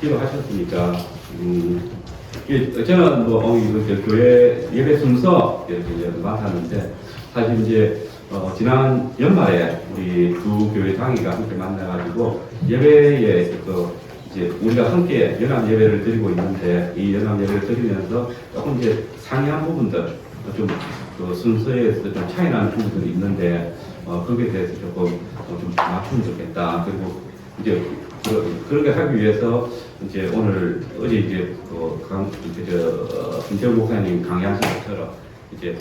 기도하셨으니까, 저는 뭐, 이거 교회 예배 순서 이렇게 맡았는데, 사실 이제, 지난 연말에 우리 두 교회 당회가 함께 만나가지고, 예배에 이제 우리가 함께 연합 예배를 드리고 있는데, 이 연합 예배를 드리면서 조금 이제 상이한 부분들, 좀 순서에서 좀 차이 나는 부분들이 있는데, 거기에 대해서 조금 좀 맞추면 좋겠다. 그리고 이제 그렇게 하기 위해서 이제 오늘 어제 이제 김태우 목사님 강의하신 것처럼 이제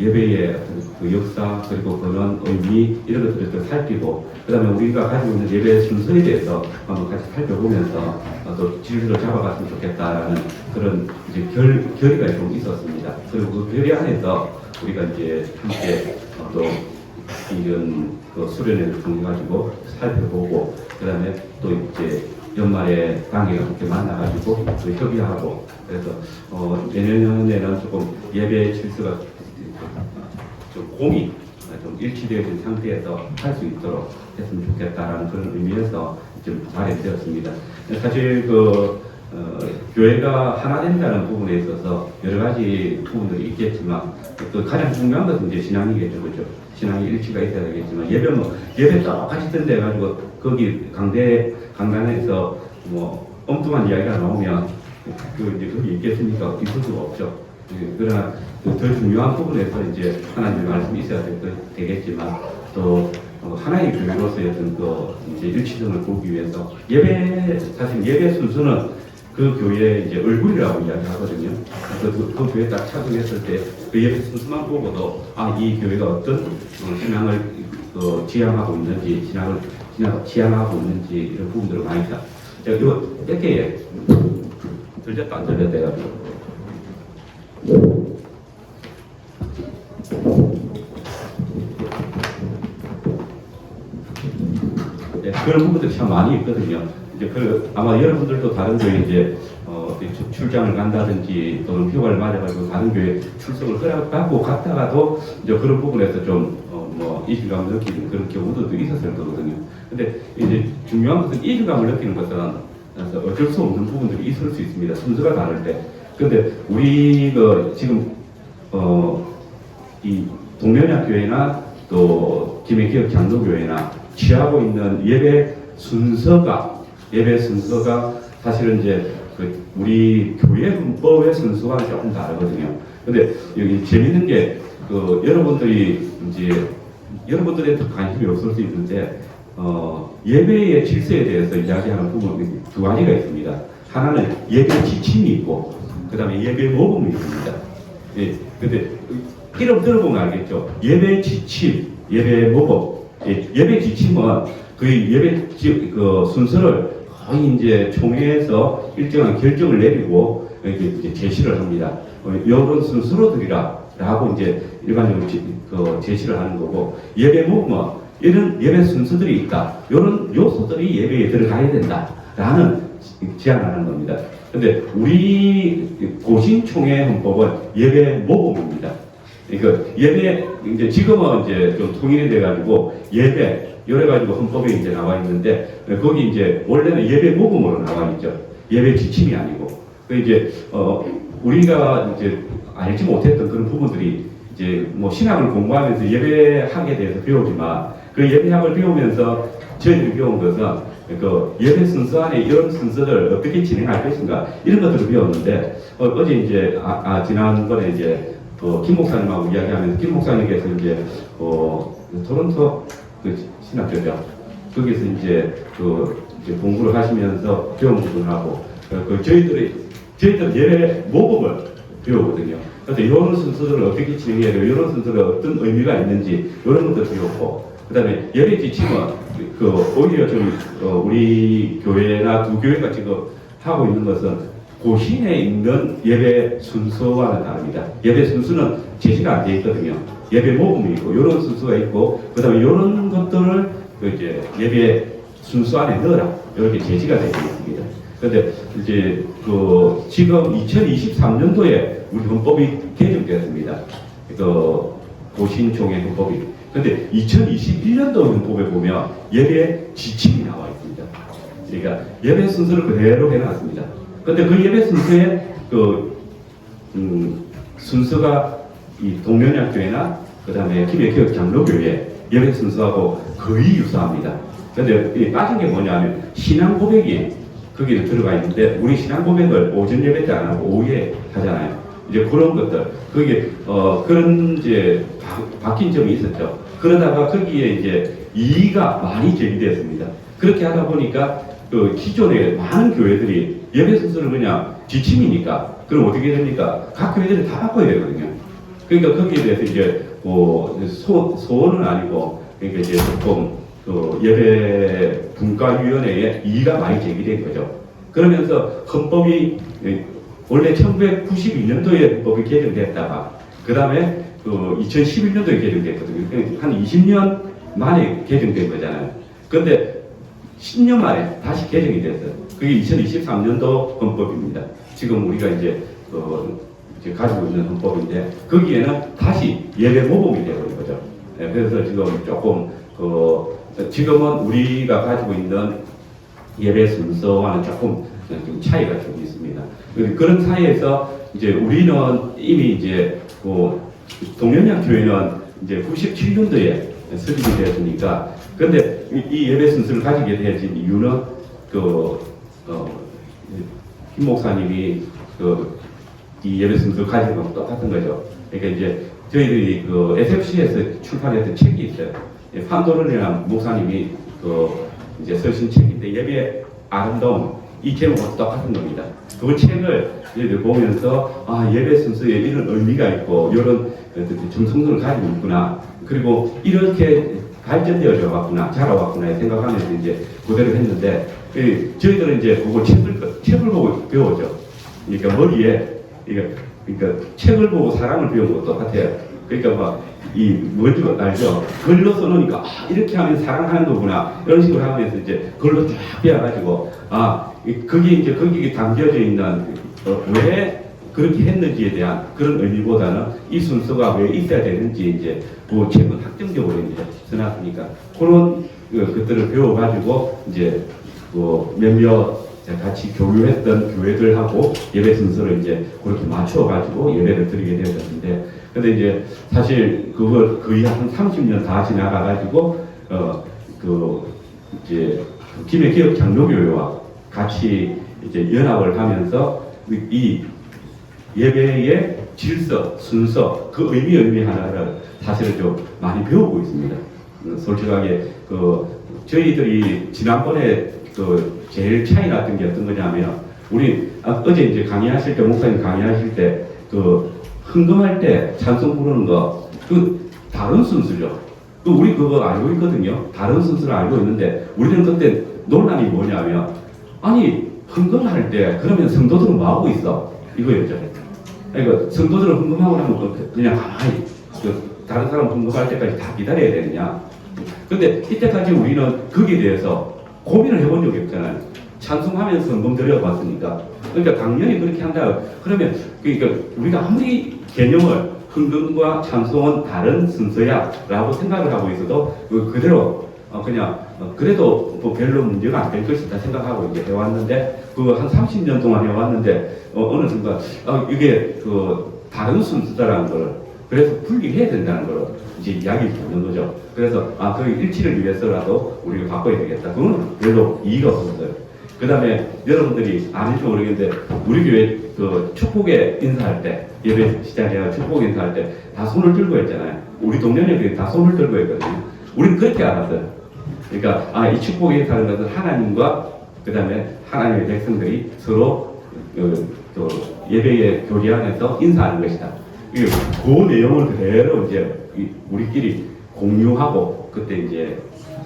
예배의 그 역사 그리고 그런 의미 이런 것들을 좀 살피고 그다음에 우리가 가지고 있는 예배 순서에 대해서 한번 같이 살펴보면서 또 질서를 잡아갔으면 좋겠다라는 그런 이제 결의가 좀 있었습니다. 그리고 그 결의 안에서 우리가 이제 함께 또 이런 수련회를 통해가지고 살펴보고 그다음에 또 이제 연말에 단계가 함께 만나가지고 또 협의하고 그래서 내년에는 조금 예배 질서가 좀 공이 좀 일치되어진 상태에서 할 수 있도록 했으면 좋겠다라는 그런 의미에서 좀 마련되었습니다. 사실 교회가 하나 된다는 부분에 있어서 여러 가지 부분들이 있겠지만 또 가장 중요한 것은 이제 신앙이겠죠, 그렇죠? 신앙이 일치가 있어야 되겠지만 예배 똑같이 든데 가지고 거기 강단에서 뭐 엉뚱한 이야기가 나오면 이제 거기 있겠습니까? 있을 수가 없죠. 그러나 더 중요한 부분에서 이제 하나님의 말씀이 있어야 되겠지만 또 하나의 교회로서의 어떤 이제 일치성을 보기 위해서 사실 예배 순서는 그 교회의 이제 얼굴이라고 이야기하거든요. 그 교회 딱 착용했을 때 그 예배 순서만 보고도 이 교회가 어떤 신앙을 지향하고 있는지 신앙을 지향하고 있는지 이런 부분들을 많이 자 이거 몇 개에 들렸다 안 들렸다 해가지고 네, 그런 부분들이 참 많이 있거든요. 이제 아마 여러분들도 다른 교회 이제 출장을 간다든지 또는 휴가를 맞아가지고 다른 교회 출석을 허락받고 갔다가도 이제 그런 부분에서 좀 이질감을 느끼는 그런 경우도 있었을 거거든요. 근데 이제 중요한 것은 이질감을 느끼는 것은 어쩔 수 없는 부분들이 있을 수 있습니다. 순서가 다를 때. 근데 우리가 지금 이 동면약 교회나 또 김해기업 장로교회나 취하고 있는 예배 순서가 사실은 이제 우리 교회 헌법의 순서와 조금 다르거든요. 근데 여기 재밌는 게 여러분들한테 관심이 없을 수 있는데 예배의 질서에 대해서 이야기하는 부분이 두 가지가 있습니다. 하나는 예배 지침이 있고 그 다음에 예배 모범이 있습니다. 예, 근데 이름 들어보면 알겠죠. 예배 지침, 예배 모범. 예배 지침은 그 예배 순서를 거의 이제 총회에서 일정한 결정을 내리고 이제 제시를 합니다. 이런 순서로 드리라라고 이제 일반적으로 제시를 하는 거고 예배 모범은 이런 예배 순서들이 있다. 이런 요소들이 예배에 들어가야 된다라는 제안하는 겁니다. 근데 우리 고신총회 헌법은 예배 모범입니다. 그러니까 예배 이제 지금은 이제 좀 통일이 돼가지고 예배 여러 가지고 헌법에 이제 나와 있는데 거기 이제 원래는 예배 모범으로 나와 있죠. 예배 지침이 아니고 그 이제 우리가 이제 알지 못했던 그런 부분들이 이제 뭐 신학을 공부하면서 예배학에 대해서 배우지만 그 예배학을 배우면서 저희들이 배운 것은 그 예배 순서 안에 이런 순서를 어떻게 진행할 것인가 이런 것들을 배웠는데 어제 이제 지난번에 이제 김 목사님하고 이야기하면서 김 목사님께서 이제 토론토 신학교죠. 거기서 이제 이제 공부를 하시면서 배운 부분하고 저희들 예배 모범을 배우거든요. 그래서 이런 순서들을 어떻게 진행해야 되고 이런 순서가 어떤 의미가 있는지 이런 것도 배웠고 그다음에 예배 지침은 오히려 좀 우리 교회나 두 교회가 지금 하고 있는 것은 고신에 있는 예배 순서와는 다릅니다. 예배 순서는 제시가 안 돼 있거든요. 예배 모범이 있고 이런 순서가 있고 그다음에 이런 것들을 이제 예배 순서 안에 넣어라 이렇게 제시가 되어 있습니다. 그런데 이제 지금 2023년도에 우리 헌법이 개정되었습니다. 고신총회 헌법이. 근데 2021년도 헌법에 보면 예배 지침이 나와 있습니다. 그러니까 예배 순서를 그대로 해놨습니다. 근데 그 예배 순서에 순서가 이 동면약교회나 그다음에 김해교육 장로교회 예배 순서하고 거의 유사합니다. 근데 빠진 게 뭐냐면 신앙 고백이 거기에 들어가 있는데 우리 신앙 고백을 오전 예배 때 안 하고 오후에 하잖아요. 이제 그런 것들 거기에 그런 이제 바뀐 점이 있었죠. 그러다가 거기에 이제 이의가 많이 제기되었습니다. 그렇게 하다 보니까 그 기존의 많은 교회들이 예배 순서를 그냥 지침이니까 그럼 어떻게 됩니까? 각 교회들이 다 바꿔야 되거든요. 그러니까 거기에 대해서 이제 소원은 아니고 그러니까 이제 조금 그 예배 분과위원회에 이의가 많이 제기된 거죠. 그러면서 헌법이 원래 1992년도에 헌법이 개정됐다가 그 다음에 그 2011년도에 개정됐거든요. 한 20년 만에 개정된 거잖아요. 근데 10년 만에 다시 개정이 됐어요. 그게 2023년도 헌법입니다. 지금 우리가 이제 이제 가지고 있는 헌법인데 거기에는 다시 예배 모범이 되어버린 거죠. 네, 그래서 지금 조금 지금은 우리가 가지고 있는 예배 순서와는 조금 좀 차이가 좀 있습니다. 그런 사이에서 이제 우리는 이미 이제 동면약 교회는 이제 97년도에 설립이 되었으니까 근데 이 예배 순서를 가지게 되어진 이유는 김 목사님이 이 예배 순서를 가지는 건 똑같은 거죠. 그러니까 이제 저희들이 SFC에서 출판했던 책이 있어요. 판도르라는 목사님이 이제 쓰신 책인데 예배의 아름다움 이 제목과 똑같은 겁니다. 그 책을 저희들 보면서 예배 순서에 이런 의미가 있고 이런 정성들을 가지고 있구나. 그리고 이렇게 발전되어져 왔구나, 자라왔구나 생각하면서 이제 그대로 했는데 저희들은 이제 그걸 책을 보고 배우죠. 그러니까 머리에 그러니까 책을 보고 사람을 배우는 것도 똑같아요. 그러니까 뭔지 알죠? 글로 써놓으니까 이렇게 하면 사랑하는 거구나 이런 식으로 하면서 이제 글로 쫙 배워가지고 거기에 담겨져 있는 왜 그렇게 했는지에 대한 그런 의미보다는 이 순서가 왜 있어야 되는지 이제 그 책은 확정적으로 이제 써놨으니까 그런 것들을 배워가지고 이제 몇몇 같이 교류했던 교회들하고 예배 순서를 이제 그렇게 맞춰가지고 예배를 드리게 되었는데 근데 이제 사실 그걸 거의 한 30년 다 지나가가지고 이제 김해교육 장로교회와 같이 이제 연합을 하면서 이 예배의 질서, 순서, 그 의미 하나를 사실은 좀 많이 배우고 있습니다. 솔직하게 저희들이 지난번에 제일 차이 났던 게 어떤 거냐면 우리 어제 이제 강의하실 때 목사님 강의하실 때 흥금할 때 찬송 부르는 거 다른 순서죠. 우리 그거 알고 있거든요. 다른 순서를 알고 있는데 우리는 그때 논란이 뭐냐면 아니 흥금할 때 그러면 성도들은 뭐 하고 있어? 이거였죠. 그러니까 성도들은 흥금하고 나면 그냥 가만히 다른 사람 흥금할 때까지 다 기다려야 되느냐. 근데 이때까지 우리는 거기에 대해서 고민을 해본 적이 없잖아요. 찬송하면서 헌금 드려봤으니까. 그러니까 당연히 그렇게 한다. 그러면 그러니까 우리가 아무리 개념을 헌금과 찬송은 다른 순서야 라고 생각을 하고 있어도 그대로 그냥 그래도 별로 문제가 안 될 것이다 생각하고 이제 해왔는데 한 30년 동안 해왔는데 어느 순간 이게 다른 순서다라는 걸 그래서 분리해야 된다는 걸 이제 이야기를 듣는 거죠. 그래서 그 일치를 위해서라도 우리가 바꿔야 되겠다. 그건 별로 이의가 없었어요. 그 다음에 여러분들이 아실지 모르겠는데 우리 교회 축복에 인사할 때 예배 시작해서 축복 인사할 때 다 손을 들고 했잖아요. 우리 동료들이 다 손을 들고 했거든요. 우리는 그렇게 알았어요. 그러니까 이 축복 인사하는 것은 하나님과 그 다음에 하나님의 백성들이 서로 예배의 교리 안에서 인사하는 것이다. 그 내용을 그대로 이제 우리끼리 공유하고 그때 이제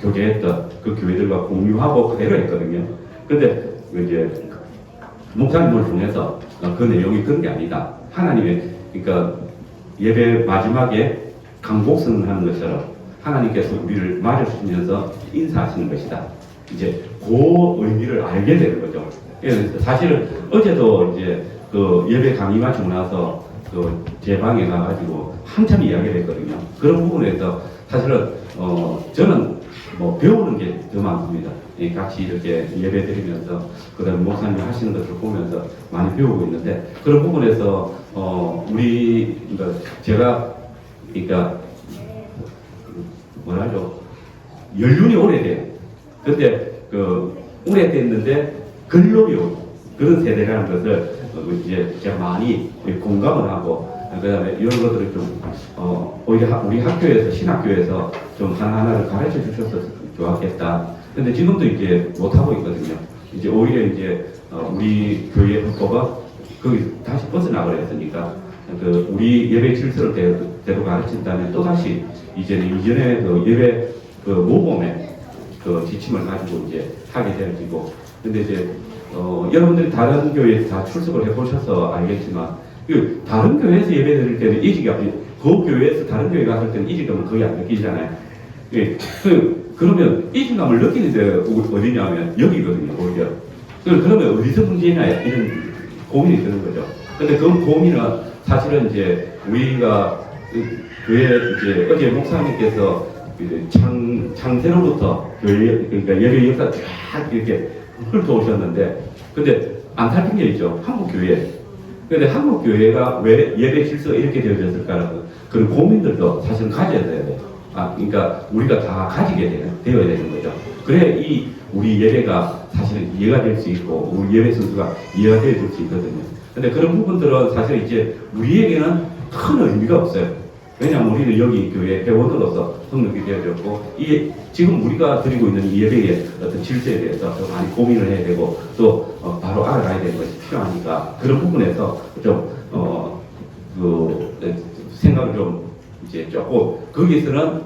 교제했던 그 교회들과 공유하고 그대로 했거든요. 근데 이제 목사님을 통해서 그 내용이 그런 게 아니다. 하나님의 그러니까 예배 마지막에 강복선을 하는 것처럼 하나님께서 우리를 맞으시면서 인사하시는 것이다. 이제 그 의미를 알게 되는 거죠. 사실은 어제도 이제 예배 강의 마치고 나서 제 방에 가가지고 한참 이야기를 했거든요. 그런 부분에서 사실은 저는 배우는 게 더 많습니다. 같이 이렇게 예배 드리면서 그다음 목사님 하시는 것을 보면서 많이 배우고 있는데 그런 부분에서 우리 그러니까 제가 그러니까 뭐라죠 연륜이 오래돼요. 근데 그 오래됐는데 근로요 그런 세대라는 것을 이제 제가 많이 공감을 하고 그다음에 이런 것들을 좀 오히려 우리 학교에서 신학교에서 좀 하나하나를 가르쳐 주셔서 좋았겠다. 근데 지금도 이제 못 하고 있거든요. 이제 오히려 이제 우리 교회 헌법은 거기 다시 벗어나버렸으니까 그 우리 예배 질서를 대로 가르친다면 또 다시 이제는 이전에 그 예배 그 모범의 그 지침을 가지고 이제 하게 되어지고 근데 이제 여러분들이 다른 교회에 다 출석을 해보셔서 알겠지만 그 다른 교회에서 예배 드릴 때는 이직감이 그 교회에서 다른 교회 갔을 때는 이직감은 거의 안 느끼잖아요. 예, 그러면 이직감을 느끼는데 어디냐면 여기거든요, 오히려. 그러면 어디서 문제냐 이런 고민이 드는 거죠. 근데 그 고민은 사실은 이제 우리가 교회 이제 어제 목사님께서 창세로부터 교회 그러니까 예배 역사 쫙 이렇게 훑어오셨는데 근데 안타까운 게 있죠. 한국 교회. 근데 한국 교회가 왜 예배 질서가 이렇게 되어졌을까라는 그런 고민들도 사실은 가져야 돼요. 그러니까 우리가 다 가지게 되어야 되는 거죠. 그래 이 우리 예배가 사실은 이해가 될 수 있고 우리 예배 순수가 이해가 되어질 수 있거든요. 근데 그런 부분들은 사실 이제 우리에게는 큰 의미가 없어요. 왜냐하면 우리는 여기 교회 회원으로서 등록이 되어졌고 지금 우리가 드리고 있는 이 예배의 어떤 질서에 대해서 좀 많이 고민을 해야 되고 또 바로 알아가야 되는 것이 필요하니까 그런 부분에서 좀 생각을 좀 이제 조금 거기서는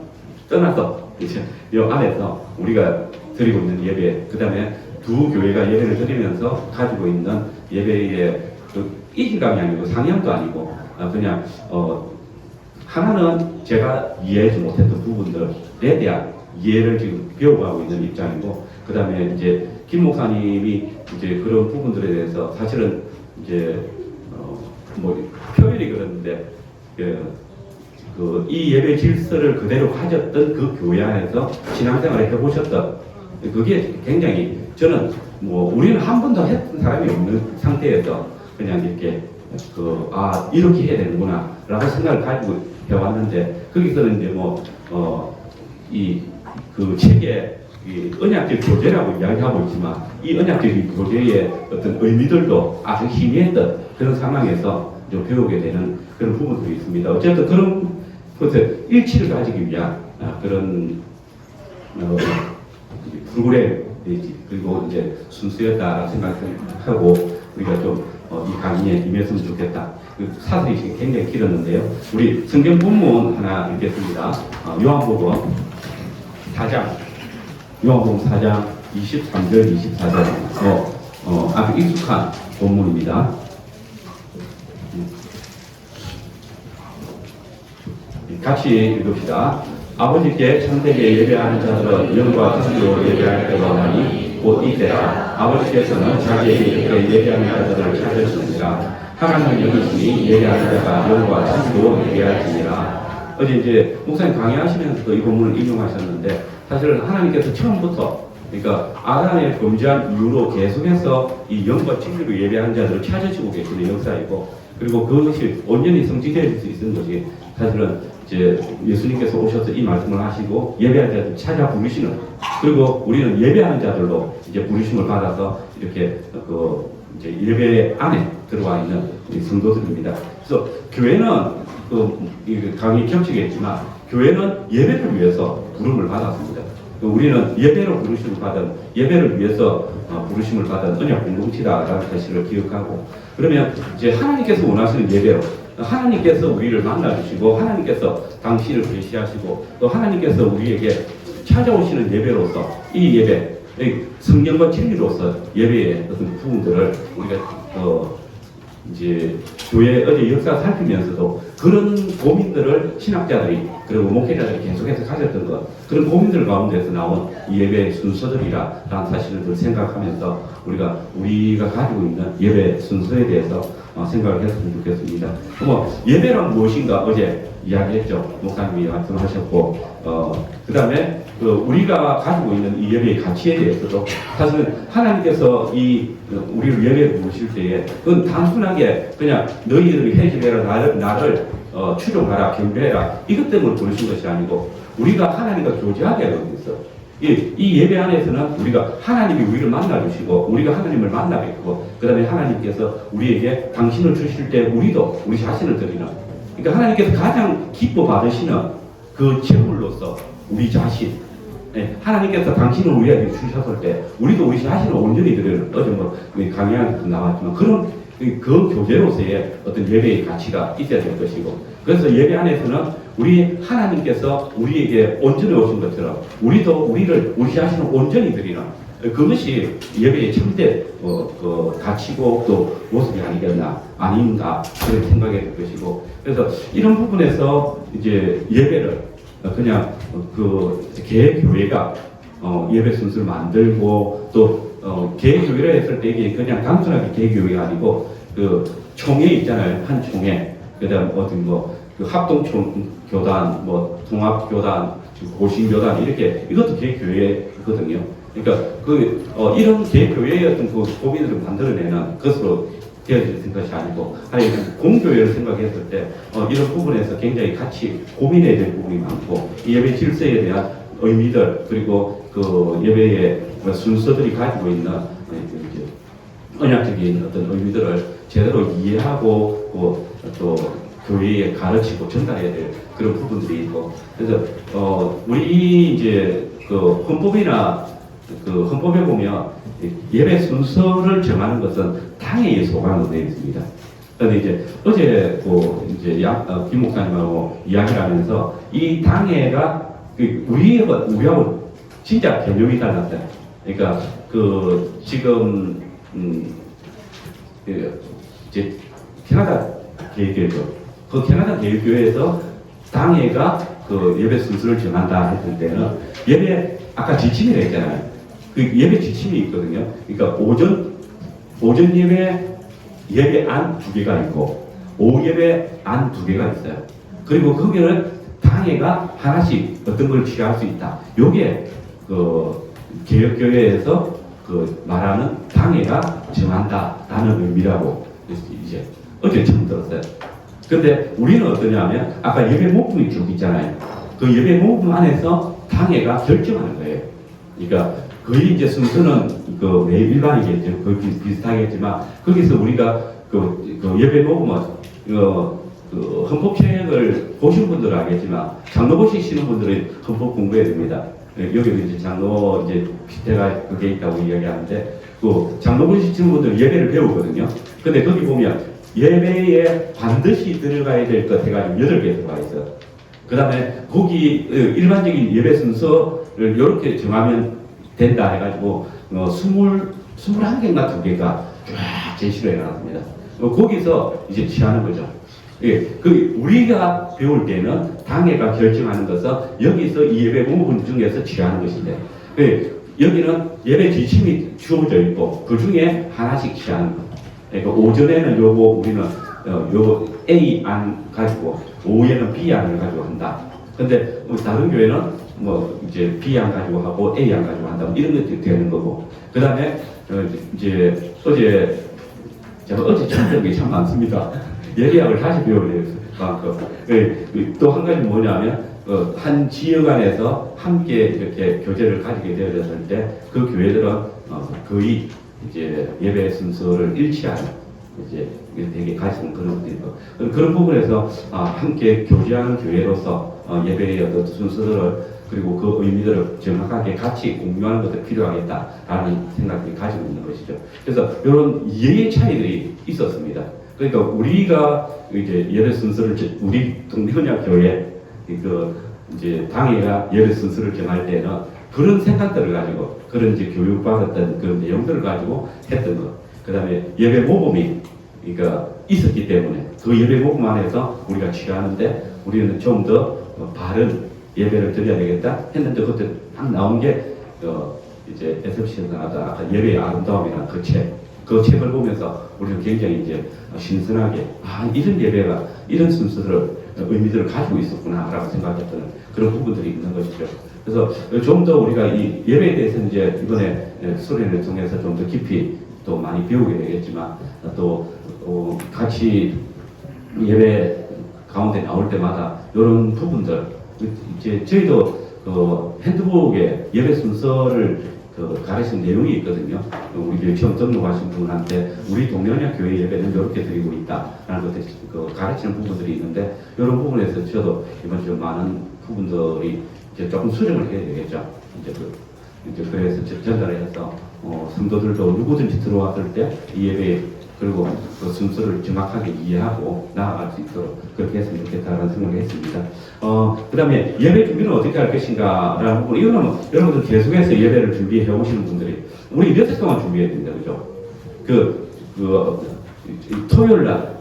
떠나서 이제 이 안에서 우리가 드리고 있는 예배 그 다음에 두 교회가 예배를 드리면서 가지고 있는 예배의 그 이질감이 아니고 상향도 아니고 그냥 하나는 제가 이해하지 못했던 부분들에 대한 이해를 지금 배워가고 있는 입장이고, 그 다음에 이제 김 목사님이 이제 그런 부분들에 대해서 사실은 이제 뭐 표현이 그랬는데 이 예배 질서를 그대로 가졌던 그 교회 안에서 신앙생활을 해보셨던 그게 굉장히 저는 뭐 우리는 한 번도 했던 사람이 없는 상태에서 그냥 이렇게 이렇게 해야 되는구나 라고 생각을 가지고 해왔는데 거기서는 이제 그 책에 언약적 교제라고 이야기하고 있지만 이 언약적인 교제의 어떤 의미들도 아주 희미했던 그런 상황에서 좀 배우게 되는 그런 부분들이 있습니다. 어쨌든 그런 것을 일치를 가지기 위한 그런 프로그램 그리고 이제 순수였다라고 생각하고 우리가 좀 이 강의에 임했으면 좋겠다. 사설이 굉장히 길었는데요. 우리 성경 본문 하나 읽겠습니다. 요한복음 4장 23절 24절 아주 익숙한 본문입니다. 같이 읽읍시다. 아버지께 참되게 예배하는 자들은 영과 진리로 예배할 때가 오나니 곧 이때라. 아버지께서는 자기에게 이렇게 예배하는 자들을 찾으시니라. 하나님은 여기시니 예배하는 자가 영과 진리로 예배할지니라. 어제 이제 목사님 강의하시면서도 이 본문을 인용하셨는데 사실은 하나님께서 처음부터 그러니까 아담의 범죄한 이후로 계속해서 이 영과 진리로 예배하는 자들을 찾으시고 계시는 역사이고 그리고 그것이 온전히 성취될 수 있는 것이 사실은 이제 예수님께서 오셔서 이 말씀을 하시고 예배하는 자들 찾아 부르시는 그리고 우리는 예배하는 자들로 이제 부르심을 받아서 이렇게 이제 예배 안에 들어와 있는 우리 성도들입니다. 그래서 교회는 강의 겹치겠지만 교회는 예배를 위해서 부름을 받았습니다. 우리는 예배로 부르심을 받은 예배를 위해서 부르심을 받은 언약 공동체다라는 사실을 기억하고 그러면 이제 하나님께서 원하시는 예배로 하나님께서 우리를 만나주시고 하나님께서 당신을 계시하시고 또 하나님께서 우리에게 찾아오시는 예배로서 이 예배 성령과 진리로서 예배의 어떤 부분들을 우리가 이제 교회 어제 역사 살피면서도 그런 고민들을 신학자들이 그리고 목회자들이 계속해서 가졌던 것 그런 고민들 가운데서 나온 이 예배의 순서들이라는 사실을 생각하면서 우리가 가지고 있는 예배 순서에 대해서 생각을 했으면 좋겠습니다. 예배란 무엇인가 어제 이야기했죠. 목사님이 말씀하셨고 그 다음에 우리가 가지고 있는 이 예배의 가치에 대해서도 사실은 하나님께서 우리를 예배에 부르실 때에 그건 단순하게 그냥 너희들이 회개해라 나를 추종하라 경배해라 이것 때문에 부르신 것이 아니고 우리가 하나님과 교제하게 하고 있어. 이 예배 안에서는 우리가 하나님이 우리를 만나주시고 우리가 하나님을 만나뵙고 그 다음에 하나님께서 우리에게 당신을 주실 때 우리도 우리 자신을 드리는 그러니까 하나님께서 가장 기뻐 받으시는 그 제물로서 우리 자신 하나님께서 당신을 우리에게 주셨을 때 우리도 우리 자신을 온전히 드리는 어제 뭐 강의안에도 나왔지만 그런 그 교제로서의 어떤 예배의 가치가 있어야 될 것이고 그래서 예배 안에서는 우리 하나님께서 우리에게 온전히 오신 것처럼 우리도 우리 자신을 온전히 드리는 그것이 예배의 참된 그 가치고 또 모습이 아닌가 그렇게 생각이 될 것이고 그래서 이런 부분에서 이제 예배를 그냥 개교회가 예배 순서를 만들고 또 개교회를 했을 때 이게 그냥 단순하게 개교회가 아니고 그 총회 있잖아요. 한 총회 그다음 어떤 그 합동교단 통합교단 고신교단 이렇게 이것도 개교회거든요. 그러니까 이런 개교회의 어떤 그 고민을 만들어내는 것으로 되어진 것이 아니고 하나님 공교회를 생각했을 때 이런 부분에서 굉장히 같이 고민해야 될 부분이 많고 이 예배 질서에 대한 의미들 그리고 그 예배의 순서들이 가지고 있는 언약적인 어떤 의미들을 제대로 이해하고 또 교회에 가르치고 전달해야 될 그런 부분들이 있고 그래서 우리 이제 그 헌법에 보면 예배 순서를 정하는 것은 당회에 소관으로 되어 있습니다. 그런데 이제 어제 김 목사님하고 이야기를 하면서 이 당회가 우리하고 진짜 개념이 달랐다. 그러니까 지금 이제 캐나다 개혁교회죠. 그 캐나다 개혁교회에서 당회가 예배 순서를 정한다 했을 때는 아까 지침이라 했잖아요. 예배 지침이 있거든요. 그러니까 오전 예배 안 2개가 있고 오후 예배 안 2개가 있어요. 그리고 거기는 당회가 하나씩 어떤 걸 취할 수 있다. 요게 개혁교회에서 말하는 당회가 정한다라는 의미라고 이제 어제 처음 들었어요. 근데 우리는 어떠냐면 아까 예배 모금이 쭉 있잖아요. 그 예배 모금 안에서 당회가 결정하는 거예요. 그러니까 거의 이제 순서는 매일 일반이겠죠. 거의 비슷하겠지만 거기서 우리가 예배 모금은 헌법책을 보신 분들은 알겠지만 장로 보시는 분들은 헌법 공부해야 됩니다. 여기도 이제 장로 피태가 그게 있다고 이야기하는데 장로 보시는 분들은 예배를 배우거든요. 근데 거기 보면 예배에 반드시 들어가야 될 것 해가지고 8개 들어가 있어요. 그 다음에 거기 일반적인 예배 순서를 이렇게 정하면 된다 해가지고 21개인가 2개가 쫙 제시를 해놨습니다. 거기서 이제 취하는 거죠. 예, 우리가 배울 때는 당회가 결정하는 것은 여기서 이 예배 부분 중에서 취하는 것인데 여기는 예배 지침이 주어져 있고 그 중에 하나씩 취하는 것. 그러니까 오전에는 우리는 요거 A 안 가지고 오후에는 B 안을 가지고 한다. 근데 다른 교회는 이제 B 안 가지고 하고 A 안 가지고 한다. 이런 것들이 되는 거고. 그 다음에 이제 제가 어제 참 배운 게 참 많습니다. 예배학을 다시 배우려고 또 한 가지 뭐냐면 한 지역 안에서 함께 이렇게 교제를 가지게 되었을 때 그 교회들은 거의 이제 예배 순서를 일치하는 이제 되게 가지는 그런 것들이 있고 그런 부분에서 함께 교제하는 교회로서 예배의 어떤 순서들을 그리고 그 의미들을 정확하게 같이 공유하는 것도 필요하겠다라는 생각을 가지고 있는 것이죠. 그래서 이런 이해의 차이들이 있었습니다. 그러니까 우리가 이제 예배 순서를 우리 동대언약 교회 이제 당회가 예배 순서를 정할 때는 그런 생각들을 가지고 그런 이제 교육받았던 그런 내용들을 가지고 했던 것. 그 다음에 예배 모범이 그러니까 있었기 때문에 그 예배 모범 안에서 우리가 취하는데 우리는 좀 더 바른 예배를 드려야 되겠다 했는데 그때 딱 나온 게 이제 SFC에서 나왔던 아까 예배의 아름다움이라는 그 책을 보면서 우리는 굉장히 이제 신선하게 이런 예배가 이런 순서를 의미들을 가지고 있었구나라고 생각했던 그런 부분들이 있는 것이죠. 그래서 좀 더 우리가 이 예배에 대해서 이제 이번에 수련을 통해서 좀 더 깊이 또 많이 배우게 되겠지만 또 같이 예배 가운데 나올 때마다 이런 부분들 이제 저희도 그 핸드북에 예배 순서를 가르친 내용이 있거든요. 우리 교회 처음 등록하신 분한테 우리 동료냐 교회 예배는 이렇게 드리고 있다라는 것들 가르치는 부분들이 있는데 이런 부분에서 저도 이번 주 많은 부분들이 이제 조금 수정을 해야 되겠죠. 이제 그래서 전달해서 성도들도 누구든지 들어왔을 때 이 예배 그리고 그 순서를 정확하게 이해하고 나아갈 수 있도록 그렇게 했으면 좋겠다라는 생각을 했습니다. 그 다음에 예배 준비는 어떻게 할 것인가라는 부분, 이거는 여러분들 계속해서 예배를 준비해 오시는 분들이 우리 몇 해 동안 준비해야 됩니다. 그죠? 토요일 날,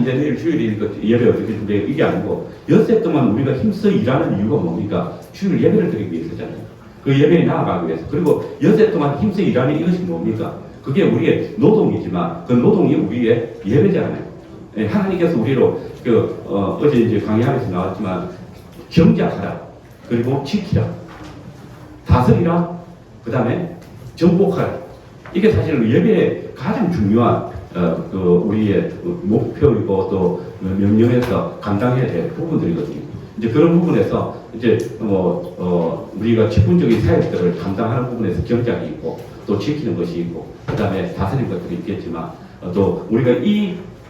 이제 내일 주일이니까 예배 어떻게 준비해? 이게 아니고, 엿새 동안 우리가 힘써 일하는 이유가 뭡니까? 주일 예배를 드리기 위해서잖아요. 그 예배에 나아가기 위해서. 그리고 엿새 동안 힘써 일하는 이것이 뭡니까? 그게 우리의 노동이지만, 그 노동이 우리의 예배잖아요. 하나님께서 우리로, 어제 이제 강의하면서 나왔지만, 경작하라. 그리고 지키라. 다스리라. 그 다음에 정복하라. 이게 사실 예배의 가장 중요한 우리의 목표이고 또 명령에서 감당해야 될 부분들이거든요. 이제 그런 부분에서 이제 우리가 직분적인 사역들을 감당하는 부분에서 경작이 있고 또 지키는 것이 있고 그 다음에 다스리는 것들이 있겠지만 또 우리가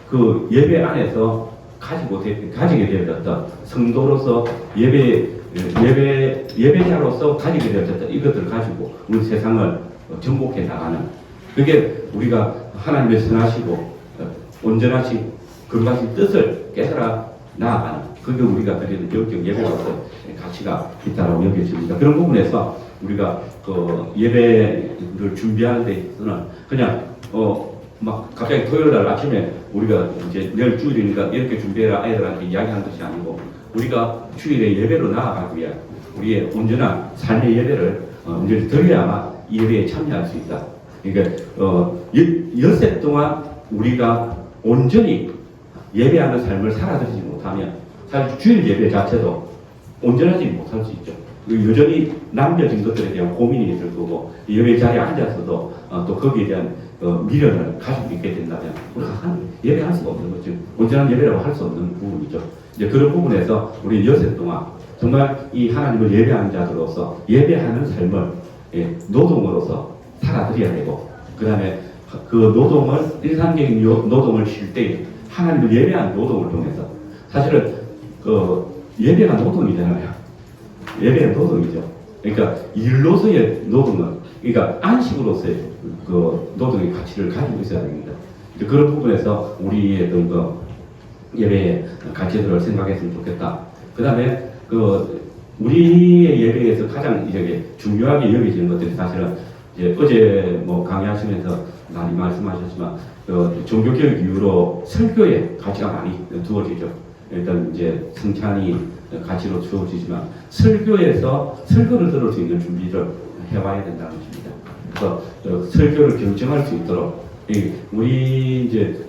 그 예배 안에서 가지게 될 어떤 성도로서 예배자로서 가지게 될 어떤 이것들을 가지고 우리 세상을 정복해 나가는 그게 우리가 하나님의 선하시고 온전하시 거룩하신 뜻을 깨달아 나아가는 그게 우리가 드리는 영적 예배로서 가치가 있다고 여겨집니다. 그런 부분에서 우리가 그 예배를 준비하는 데 있어서는 그냥 막 갑자기 토요일 날 아침에 우리가 이제 내일 주일이니까 이렇게 준비해라 아이들한테 이야기하는 것이 아니고 우리가 주일에 예배로 나아가기 위한 우리의 온전한 삶의 예배를 온전히 드려야만 이 예배에 참여할 수 있다. 그러니까 엿새 동안 우리가 온전히 예배하는 삶을 살아들이지 못하면 사실 주일 예배 자체도 온전하지 못할 수 있죠. 여전히 남겨진 것들에 대한 고민이 있을 거고 예배 자리에 앉아서도 또 거기에 대한 미련을 가지고 있게 된다면 우리가 예배할 수가 없는 거죠. 온전한 예배라고 할 수 없는 부분이죠. 이제 그런 부분에서 우리 엿새 동안 정말 이 하나님을 예배하는 자들로서 예배하는 삶을 노동으로서 살아들여야 되고 그 다음에 그 노동을 일상적인 노동을 쉴 때 하나님을 예배하는 노동을 통해서 사실은 예배가 노동이잖아요. 예배는 노동이죠. 그러니까 일로서의 노동은 그러니까 안식으로서의 그 노동의 가치를 가지고 있어야 됩니다. 그런 부분에서 우리의 예배의 가치들을 생각했으면 좋겠다. 그 다음에 우리의 예배에서 가장 이제 중요하게 여겨지는 것들이 사실은 이제 어제 강의하시면서 많이 말씀하셨지만 종교교육 이후로 설교에 가치가 많이 두어지죠. 일단 이제 성찬이 가치로 주어지지만 설교에서 설교를 들을 수 있는 준비를 해와야 된다는 것입니다. 그래서 설교를 결정할 수 있도록 우리 이제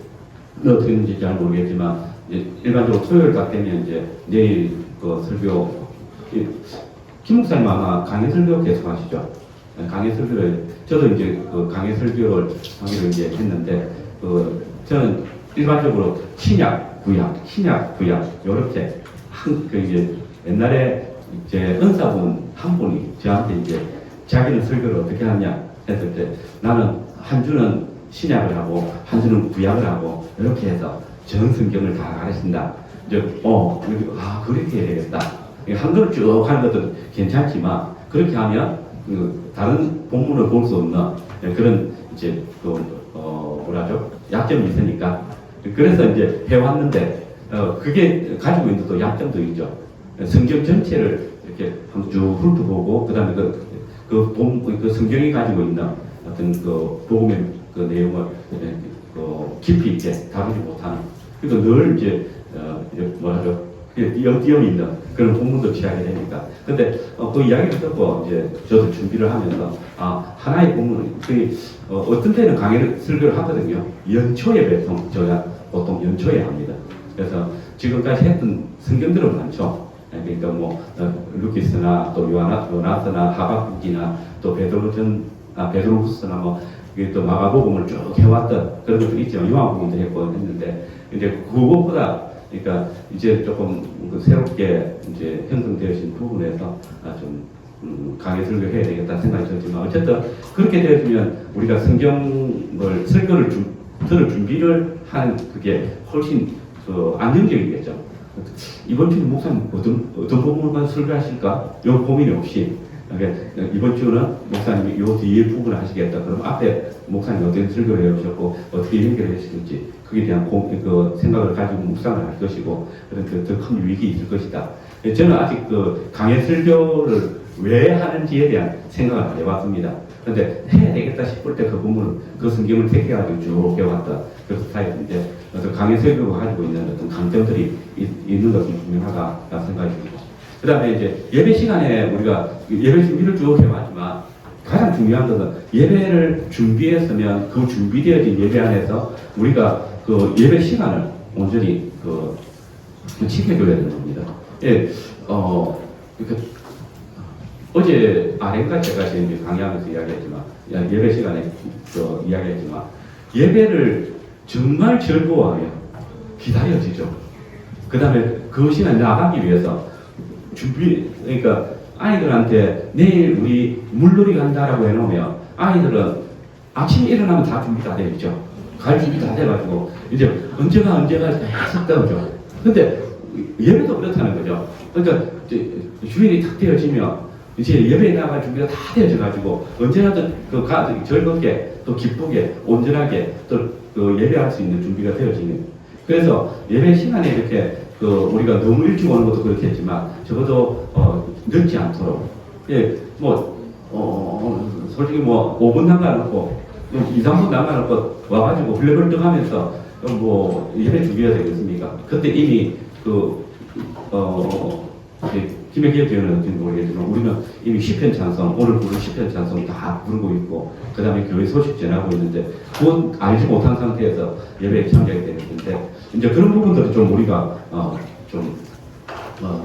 어떻게 되는지 잘 모르겠지만 이제 일반적으로 토요일 딱 되면 이제 내일 설교 김 목사님 아마 강의 설교 계속 하시죠. 강의 설교를 저도 이제 강의 설교를 하기로 이제 했는데 저는 일반적으로 신약 구약 이렇게 이제 옛날에 이제 은사분 한 분이 저한테 이제 자기는 설교를 어떻게 하냐 했을 때 나는 한 주는 신약을 하고 한 주는 구약을 하고 이렇게 해서 전 성경을 다 가르친다. 이제 그렇게 해야 되겠다. 한글을 쭉 하는 것도 괜찮지만 그렇게 하면 다른 본문을 볼 수 없는 그런 이제 약점이 있으니까 그래서 이제 해왔는데 그게 가지고 있는 또 약점도 있죠. 성경 전체를 이렇게 한번 쭉 훑어보고 그다음에 그 성경이 가지고 있는 어떤 복음의 내용을 깊이 있게 다루지 못하는 그러니까 늘 이제 띄엄띄엄 있는 그런 본문도 취하게 되니까. 근데 그 이야기를 듣고 이제 저도 준비를 하면서 하나의 본문은 어떤 때는 강의 설교를 하거든요. 연초에 저야 보통 연초에 합니다. 그래서 지금까지 했던 성경들은 많죠. 그러니까 뭐 루키스나 또 요나스나 하박국이나 또 베드로후스나 뭐 이게 또 마가복음을 쭉 해왔던 그런 것들이 있죠. 요한복음도 했고 했는데 이제 그것보다 그러니까 이제 조금 그 새롭게 이제 형성되어진 부분에서 좀 강의 설교해야 되겠다 생각이 들지만 어쨌든 그렇게 되어지면 우리가 성경을 설교를 들을 준비를 하는 그게 훨씬 안정적이겠죠. 이번 주는 목사님 어떤 부분만 설교하실까? 요 고민이 없이 그러니까 이번 주는 목사님이 요 뒤에 부분을 하시겠다. 그럼 앞에 목사님이 어떤 설교를 해오셨고 어떻게 연결을 하시는지 그에 대한 그 생각을 가지고 묵상을 할 것이고 그런 더 큰 유익이 있을 것이다. 저는 아직 그 강의 설교를 왜 하는지에 대한 생각을 안 해봤습니다. 그런데 해야 되겠다 싶을 때 그 부분을 그 성경을 택해가지고 쭉 해왔다. 그래서 스타일인데 그래서 강의 설교가 가지고 있는 어떤 강점들이 있는 것은 분명하다 생각이 듭니다. 그 다음에 이제 예배 시간에 우리가 예배 준비를 쭉 해왔지만 가장 중요한 것은 예배를 준비했으면 그 준비되어진 예배 안에서 우리가 그 예배 시간을 온전히 지켜줘야 되는 겁니다. 예, 그러니까 어제 아렌가 제가 이제 강의하면서 이야기했지만 예배 시간에 이야기했지만 예배를 정말 즐거워하며 기다려지죠. 그 다음에 그 시간 나가기 위해서 그러니까 아이들한테 내일 우리 물놀이 간다라고 해놓으면 아이들은 아침에 일어나면 다 준비 다 되어 있죠. 갈 준비 다 돼가지고 이제 언제가 계속 떠오죠. 근데 예배도 그렇다는 거죠. 그러니까 주일이 탁 되어지면 이제 예배에 나갈 준비가 다 되어져가지고 언제라도 즐겁게 또 기쁘게 온전하게 또 예배할 수 있는 준비가 되어지는. 그래서 예배 시간에 이렇게 우리가 너무 일찍 오는 것도 그렇겠지만 적어도 늦지 않도록 솔직히 5분 남겨놓고 2, 3분 남겨놓고 와가지고 훌레벌떡 하면서 예배 준비해야 되겠습니까? 그때 이미 김해 기업위원회는 모르겠지만 우리는 이미 시편 찬송, 오늘 부른 시편 찬송 다 부르고 있고 그 다음에 교회 소식 전하고 있는데 그건 알지 못한 상태에서 예배에 참여하게 되는 건데 이제 그런 부분들은 좀 우리가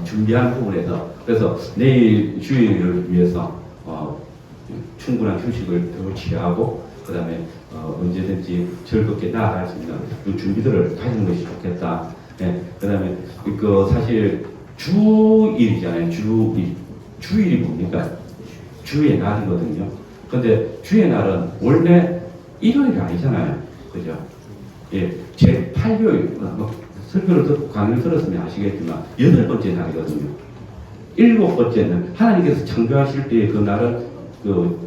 준비하는 부분에서 그래서 내일 주일을 위해서 충분한 휴식을 더 취하고 그 다음에 언제든지 즐겁게 나아갈 수 있는 그 준비들을 가지는 것이 좋겠다. 네. 그 다음에 사실 주일이잖아요. 주일이 뭡니까? 주의 날이거든요. 근데 주의 날은 원래 일요일이 아니잖아요. 그죠? 예, 제8요일, 설교를 듣고 강의를 들었으면 아시겠지만 8번째 날이거든요. 7번째 날, 하나님께서 창조하실 때의 그 날은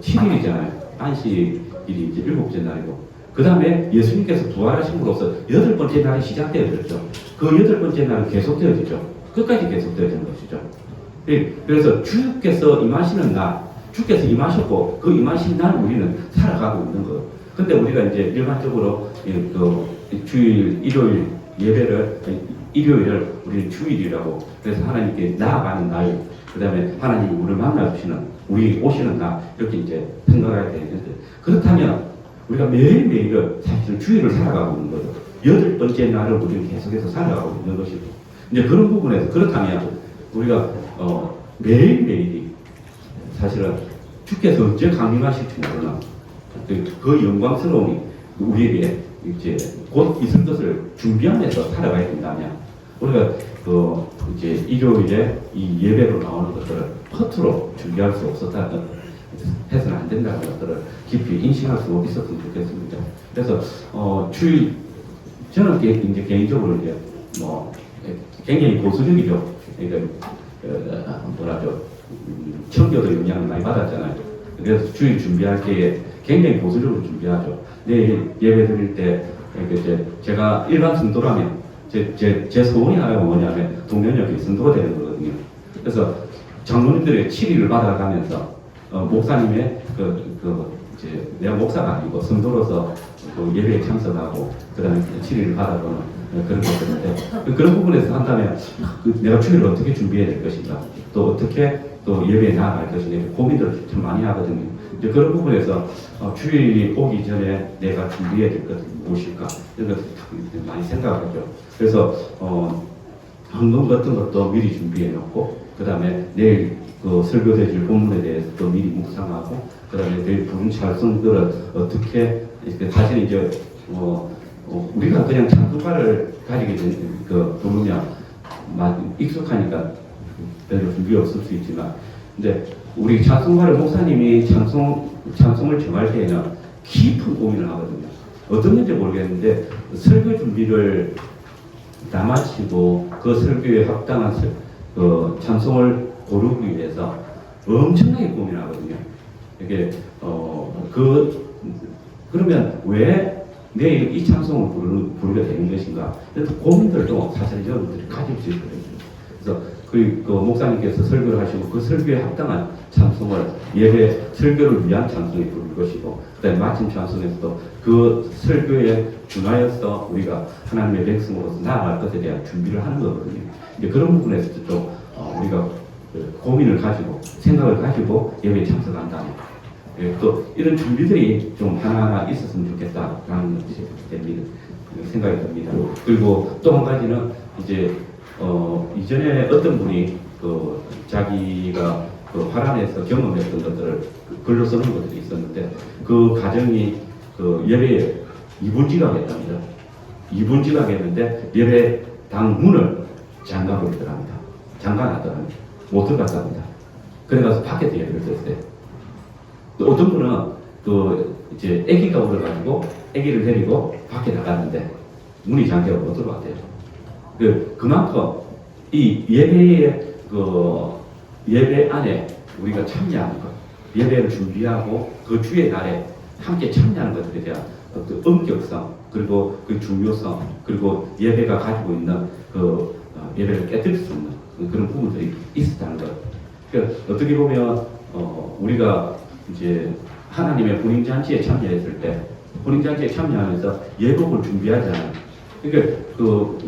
7일이잖아요. 안식일이 이제 7번째 날이고 그 다음에 예수님께서 부활하심으로써 8번째 날이 시작되어졌죠. 그 8번째 날은 계속되어지죠. 끝까지 계속되어지는 것이죠. 그래서 주께서 임하시는 날, 주께서 임하셨고 그 임하신 날 우리는 살아가고 있는 거예요. 근데 우리가 이제 일반적으로 주일, 일요일 예배를 일요일을 우리는 주일이라고 그래서 하나님께 나아가는 날, 그 다음에 하나님이 우리를 만나주시는 우리 오시는 날 이렇게 이제 생각해야 되는데 그렇다면 우리가 매일매일을 사실은 주일을 살아가고 있는 거죠. 8번째 날을 우리는 계속해서 살아가고 있는 것이고 이제 그런 부분에서 그렇다면 우리가 매일매일이 사실은 주께서 언제 강림하실지 모르나 그 영광스러움이 우리에게 이제 곧 있을 것을 준비하면서 살아가야 된다면 우리가 이제 일요일에 이 예배로 나오는 것들을 허투루 준비할 수 없었다 해서는 안 된다는 것들을 깊이 인식할 수 있었으면 좋겠습니다. 그래서 주일 저는 이제 개인적으로 이제 굉장히 보수적이죠. 그러니까 청교도 영향을 많이 받았잖아요. 그래서 주일 준비할 때에 굉장히 보수적으로 준비하죠. 내일 예배 드릴 때 제가 일반 성도라면 제 소원이 하나가 뭐냐면 동년역이 성도가 되는 거거든요. 그래서 장로님들의 치리를 받아가면서 목사님의 이제 내가 목사가 아니고 성도로서 예배에 참석하고 그다음에 치리를 받아보는 그런 것들인데 그런 부분에서 한다면 내가 주일을 어떻게 준비해야 될 것인가 또 어떻게 또 예배에 나아갈 것인가 고민들을 참 많이 하거든요. 이제 그런 부분에서 주일이 오기 전에 내가 준비해야 될 것은 무엇일까 이런 것을 많이 생각하죠. 그래서 헌금 같은 것도 미리 준비해 놓고, 그 다음에 내일 그 설교되실 본문에 대해서 또 미리 묵상하고, 그 다음에 내일 부른 찬송들을 어떻게, 사실 이제, 우리가 그냥 찬송가를 가지게 된, 부르면, 익숙하니까 별로 준비 없을 수 있지만, 근데 우리 찬송가를 목사님이 찬송을 정할 때에는 깊은 고민을 하거든요. 어떤지 모르겠는데, 설교 준비를 다 마치고 그 설교에 합당한 찬송을 고르기 위해서 엄청나게 고민하거든요. 이게 그러면 왜 내일 이 찬송을 부르게 되는 것인가? 그래서 고민들도 사실 여러분들이 가질 수 있거든요. 그래서 그 목사님께서 설교를 하시고 그 설교에 합당한 찬송을 예배 설교를 위한 찬송에 부를 것이고, 그다음에 마침 찬송에서도 그 설교에 준하여서 우리가 하나님의 백성으로서 나아갈 것에 대한 준비를 하는 거거든요. 이제 그런 부분에서도 좀 우리가 고민을 가지고 생각을 가지고 예배에 참석한다면, 또 이런 준비들이 좀 하나하나 있었으면 좋겠다라는 생각이 듭니다. 그리고 또 한 가지는 이제 이전에 어떤 분이 자기가 화란에서 경험했던 것들을 글로 쓰는 것들이 있었는데, 그 가정이 예배에 2분 지각했답니다. 2분 지각했는데 예배당 문을 잠가버리더랍니다. 잠가놨더랍니다. 못 들어갔답니다. 그래가서 밖에서 예배를 드렸어요. 또 어떤 분은 이제 아기가 울어가지고 아기를 데리고 밖에 나갔는데 문이 잠겨서 못 들어갔대요. 그만큼 이 예배의 예배 안에 우리가 참여하는 것, 예배를 준비하고 그 주의 날에 함께 참여하는 것들에 대한 그 엄격성, 그리고 그 중요성, 그리고 예배가 가지고 있는 예배를 깨뜨릴 수 없는 그런 부분들이 있었다는 것. 그러니까 어떻게 보면 우리가 이제 하나님의 혼인잔치에 참여했을 때, 혼인잔치에 참여하면서 예복을 준비하잖아요. 그러니까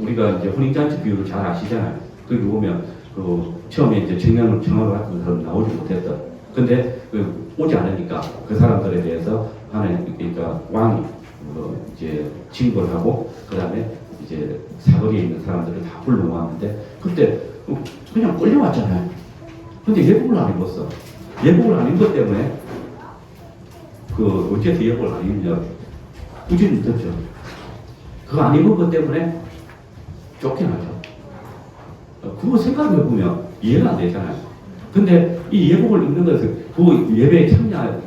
우리가 이제 혼인잔치 비유를 잘 아시잖아요. 거기 보면 처음에 이제 청년을 같은 사람 나오지 못했던. 근데 오지 않으니까 그 사람들에 대해서 하나님, 그러니까 왕이 이제 징벌을 하고, 그 다음에 이제 사거리에 있는 사람들을 다 불러모았는데, 그때 그냥 끌려왔잖아요. 근데 예복을 안 입었어. 예복을 안 입은 것 때문에 어째서 예복을 안 입냐? 꾸준히 듣죠. 그거 안 입은 것 때문에 쫓겨나죠. 그거 생각해보면 이해가 안 되잖아요. 근데 이 예복을 입는 것은 그 예배에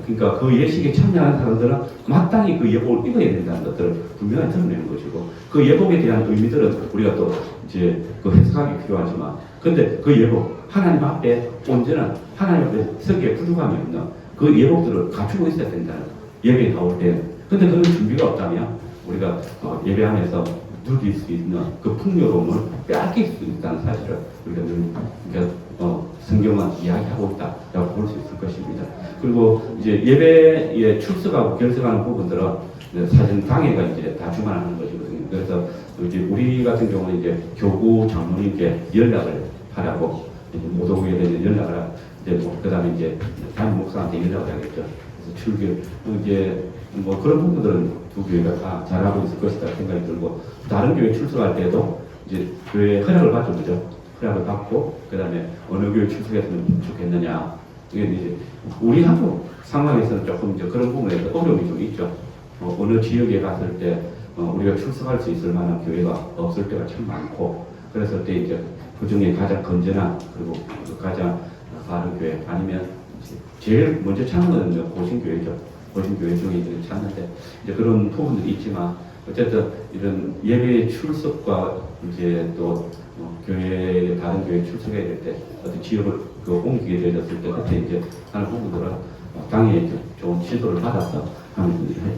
그러니까 그 예식에 참여하는 사람들은 마땅히 그 예복을 입어야 된다는 것들을 분명히 드러내는 것이고, 그 예복에 대한 의미들은 우리가 또 이제 해석하기 필요하지만, 근데 그 예복, 하나님 앞에 온전한, 하나님 앞에 서기에 부족함이 없는 그 예복들을 갖추고 있어야 된다는, 예배에 나올 때. 근데 그런 준비가 없다면 우리가 예배 안에서 누릴 수 있는 그 풍요로움을 빼앗길 수 있다는 사실을 우리가 늘 성경은 이야기하고 있다라고 볼 수 있을 것입니다. 그리고 이제 예배에 출석하고 결석하는 부분들은 사실 당회가 이제 다 주관하는 것이거든요. 그래서 이제 우리 같은 경우는 이제 교구 장로님께 연락을 하라고, 모독 예배는 연락을 하고, 그다음에 이제 담임 목사한테 연락을 하겠죠. 그래서 출교 이제 그런 부분들은 두 교회가 다 잘하고 있을 것이다 생각이 들고, 다른 교회 출석할 때도 이제 교회 허락을 받죠, 그죠? 허락을 받고, 그 다음에 어느 교회 출석했으면 좋겠느냐. 이게 이제 우리 한국 상황에서는 조금 이제 그런 부분에서 어려움이 좀 있죠. 어느 지역에 갔을 때 우리가 출석할 수 있을 만한 교회가 없을 때가 참 많고, 그랬을 때 이제 그 중에 가장 건전한, 그리고 가장 바른 교회, 아니면 제일 먼저 찾는 건 고신교회죠. 고신교회 중에 이제 찾는데, 이제 그런 부분들이 있지만, 어쨌든 이런 예배 출석과 이제 또 교회, 다른 교회 출석해야 될 때, 어떤 지역을 옮기게 되었을 때, 그때 이제 하는 부분들은 당에 좋은 지도를 받아서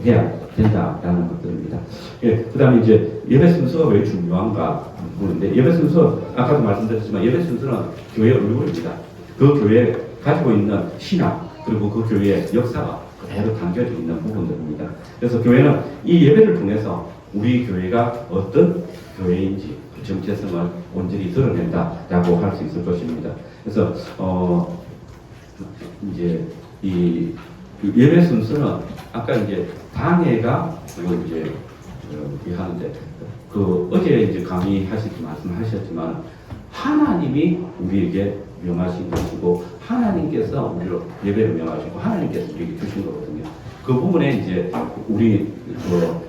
해야 된다라는 것들입니다. 예, 그 다음에 이제 예배 순서가 왜 중요한가 보는데, 예배 순서, 아까도 말씀드렸지만 예배 순서는 교회 얼굴입니다. 그 교회에 가지고 있는 신앙, 그리고 그 교회의 역사가 그대로 담겨져 있는 부분들입니다. 그래서 교회는 이 예배를 통해서 우리 교회가 어떤 교회인지 그 정체성을 온전히 드러낸다라고 할 수 있을 것입니다. 그래서 이제 이 예배 순서는 아까 이제 당회가 이제 하는데, 어제 이제 강의하실 때 말씀하셨지만, 하나님이 우리에게 명하신 것이고 하나님께서 우리로 예배를 명하시고 하나님께서 우리에게 주신 거거든요. 그 부분에 이제 우리